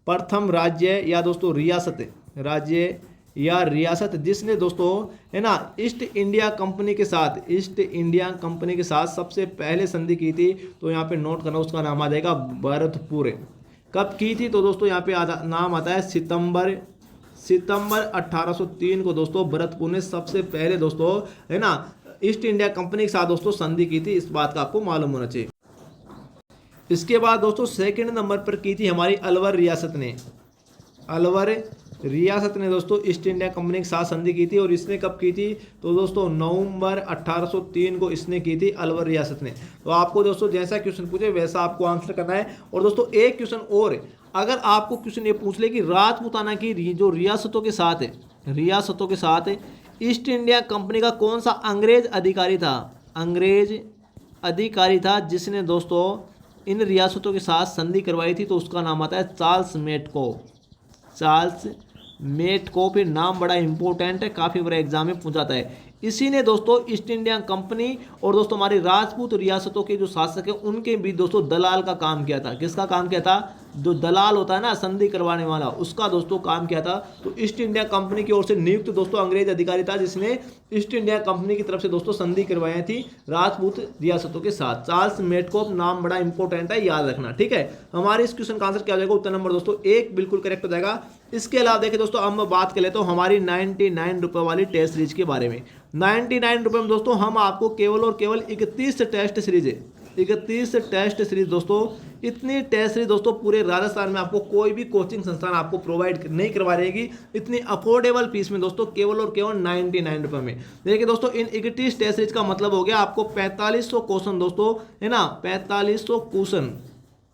प्रथम राज्य या दोस्तों रियासत, राज्य या रियासत जिसने दोस्तों है ना ईस्ट इंडिया कंपनी के साथ, ईस्ट इंडिया कंपनी के साथ सबसे पहले संधि की थी, तो यहाँ पे नोट करना, उसका नाम आ जाएगा भरतपुर। कब की थी? तो दोस्तों यहाँ पे नाम आता है सितंबर 1803 को दोस्तों भरतपुर ने सबसे पहले दोस्तों है ना ईस्ट इंडिया कंपनी के साथ दोस्तों संधि की थी। इस बात का आपको मालूम होना चाहिए। इसके बाद दोस्तों सेकंड नंबर पर की थी हमारी अलवर रियासत ने, अलवर रियासत ने दोस्तों ईस्ट इंडिया कंपनी के साथ संधि की थी। और इसने कब की थी? तो दोस्तों नवंबर 1803 को इसने की थी अलवर रियासत ने। तो आपको दोस्तों जैसा क्वेश्चन पूछे वैसा आपको आंसर करना है। और दोस्तों एक क्वेश्चन और, अगर आपको क्वेश्चन ये पूछ ले कि राजपूताना की जो रियासतों के साथ है, रियासतों के साथ ईस्ट इंडिया कंपनी का कौन सा अंग्रेज अधिकारी था, अंग्रेज अधिकारी था जिसने दोस्तों इन रियासतों के साथ संधि करवाई थी, तो उसका नाम आता है चार्ल्स मेटको, चार्ल्स मेटको। फिर नाम बड़ा इंपॉर्टेंट है, काफ़ी बड़ा एग्जाम में पूछा जाता है। इसी ने दोस्तों ईस्ट इंडिया कंपनी और दोस्तों हमारी राजपूत रियासतों के जो शासक है उनके बीच दोस्तों दलाल का काम किया था। किसका काम किया था? जो दलाल होता है ना संधि करवाने वाला, उसका दोस्तों काम किया था। तो ईस्ट इंडिया कंपनी की ओर से नियुक्त दोस्तों अंग्रेज अधिकारी था जिसने ईस्ट इंडिया कंपनी की तरफ से दोस्तों संधि करवाई थी राजपूत रियासतों के साथ। चार्ल्स मेटकोप, नाम बड़ा इंपॉर्टेंट है, याद रखना। ठीक है, हमारे इस क्वेश्चन का आंसर क्या हो जाएगा? उत्तर नंबर दोस्तों 1 बिल्कुल करेक्ट हो जाएगा। इसके अलावा देखिए दोस्तों हम बात कर लेते हैं हमारी 99 रुपए वाली टेस्ट सीरीज के बारे में। 99 रुपए में दोस्तों हम आपको केवल और केवल 31 टेस्ट सीरीज है, 31 टेस्ट सीरीज दोस्तों। इतनी टेस्ट सीरीज दोस्तों पूरे राजस्थान में आपको कोई भी कोचिंग संस्थान आपको प्रोवाइड नहीं करवा रहेगी इतनी अफोर्डेबल फीस में दोस्तों, केवल और केवल 99 रुपए में। देखिए दोस्तों इन 31 टेस्ट सीरीज का मतलब हो गया आपको 4500 क्वेश्चन दोस्तों, है ना, 4500 क्वेश्चन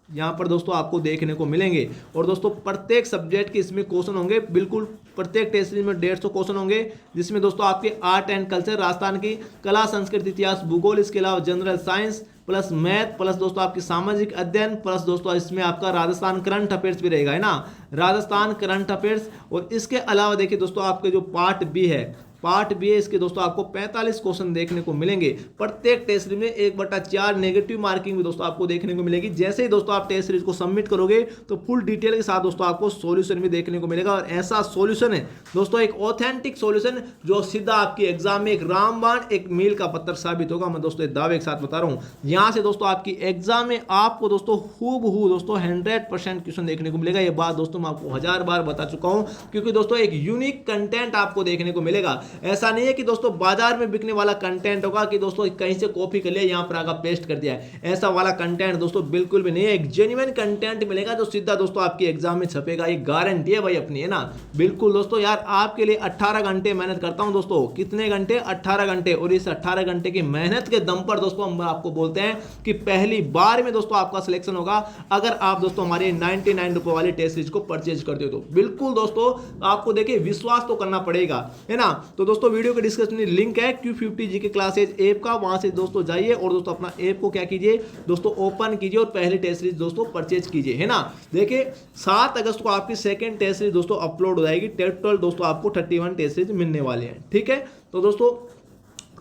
यहाँ पर दोस्तों आपको देखने को मिलेंगे। और दोस्तों प्रत्येक सब्जेक्ट के इसमें क्वेश्चन होंगे, बिल्कुल प्रत्येक टेस्ट सीरीज में 150 क्वेश्चन होंगे, जिसमें दोस्तों आपके आर्ट एंड कल्चर, राजस्थान की कला संस्कृति इतिहास भूगोल, इसके अलावा general science plus math plus दोस्तों आपकी सामाजिक अध्ययन प्लस दोस्तों इसमें आपका राजस्थान करंट अफेयर्स भी रहेगा, है ना, राजस्थान करंट अफेयर्स। और इसके अलावा देखिए दोस्तों आपके जो पार्ट बी है, पार्ट बी है, इसके दोस्तों आपको 45 क्वेश्चन देखने को मिलेंगे। प्रत्येक टेस्ट सीरीज में 1/4 नेगेटिव मार्किंग भी दोस्तों आपको देखने को मिलेगी। जैसे ही दोस्तों आप टेस्ट सीरीज को सबमिट करोगे तो फुल डिटेल के साथ दोस्तों आपको सॉल्यूशन भी देखने को मिलेगा। और ऐसा सॉल्यूशन है दोस्तों, एक ऑथेंटिक सॉल्यूशन जो सीधा आपकी एग्जाम में एक रामबाण, एक मील का पत्थर साबित होगा। मैं दोस्तों दावे के साथ बता रहा हूँ, यहाँ से दोस्तों आपकी एग्जाम में आपको दोस्तों हूबहू दोस्तों 100% क्वेश्चन देखने को मिलेगा। ये बात दोस्तों मैं आपको 1000 बार बता चुका हूँ, क्योंकि दोस्तों एक यूनिक कंटेंट आपको देखने को मिलेगा। ऐसा नहीं है कि दोस्तों बाजार में बिकने वाला कंटेंट होगा कि दोस्तों कहीं से कॉपी कर लिया, यहां पर आकर पेस्ट कर दिया है, ऐसा वाला कंटेंट दोस्तों बिल्कुल भी नहीं है। एक जेन्युइन कंटेंट मिलेगा जो सीधा दोस्तों आपके एग्जाम में छपेगा, ये गारंटी है भाई अपनी, है ना। बिल्कुल दोस्तों यार आपके लिए 18 घंटे मेहनत करता हूं दोस्तों, कितने घंटे? 18 घंटे। और इस 18 घंटे की मेहनत के दम पर दोस्तों हम आपको बोलते हैं कि पहली बार में दोस्तों आपका सिलेक्शन होगा अगर आप दोस्तों हमारे 99 रुपए वाली टेस्ट सीरीज को परचेज करते हो। तो बिल्कुल दोस्तों आपको देखिए विश्वास तो करना पड़ेगा, है ना। तो दोस्तों वीडियो के डिस्क्रिप्शन में लिंक है Q50 जीके क्लासेज ऐप का, वहां से दोस्तों जाइए और दोस्तों अपना ऐप को क्या कीजिए दोस्तों, ओपन कीजिए और पहले टेस्ट सीरीज दोस्तों परचेज कीजिए, है ना। देखिए 7 अगस्त को आपकी सेकंड टेस्ट सीरीज दोस्तों अपलोड हो जाएगी। टोटल दोस्तों आपको 31 टेस्ट सीरीज मिलने वाले हैं, ठीक है। तो दोस्तों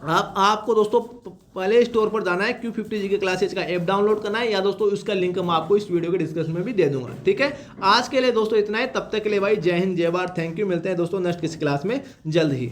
आपको दोस्तों प्ले स्टोर पर जाना है, Q50 जीके क्लासेज का ऐप डाउनलोड करना है, या दोस्तों उसका लिंक मैं आपको इस वीडियो के डिस्क्रिप्शन में भी दे दूंगा, ठीक है। आज के लिए दोस्तों इतना है, तब तक के लिए भाई जय हिंद जय भारत, थैंक यू। मिलते हैं दोस्तों नेक्स्ट किसी क्लास में जल्द ही।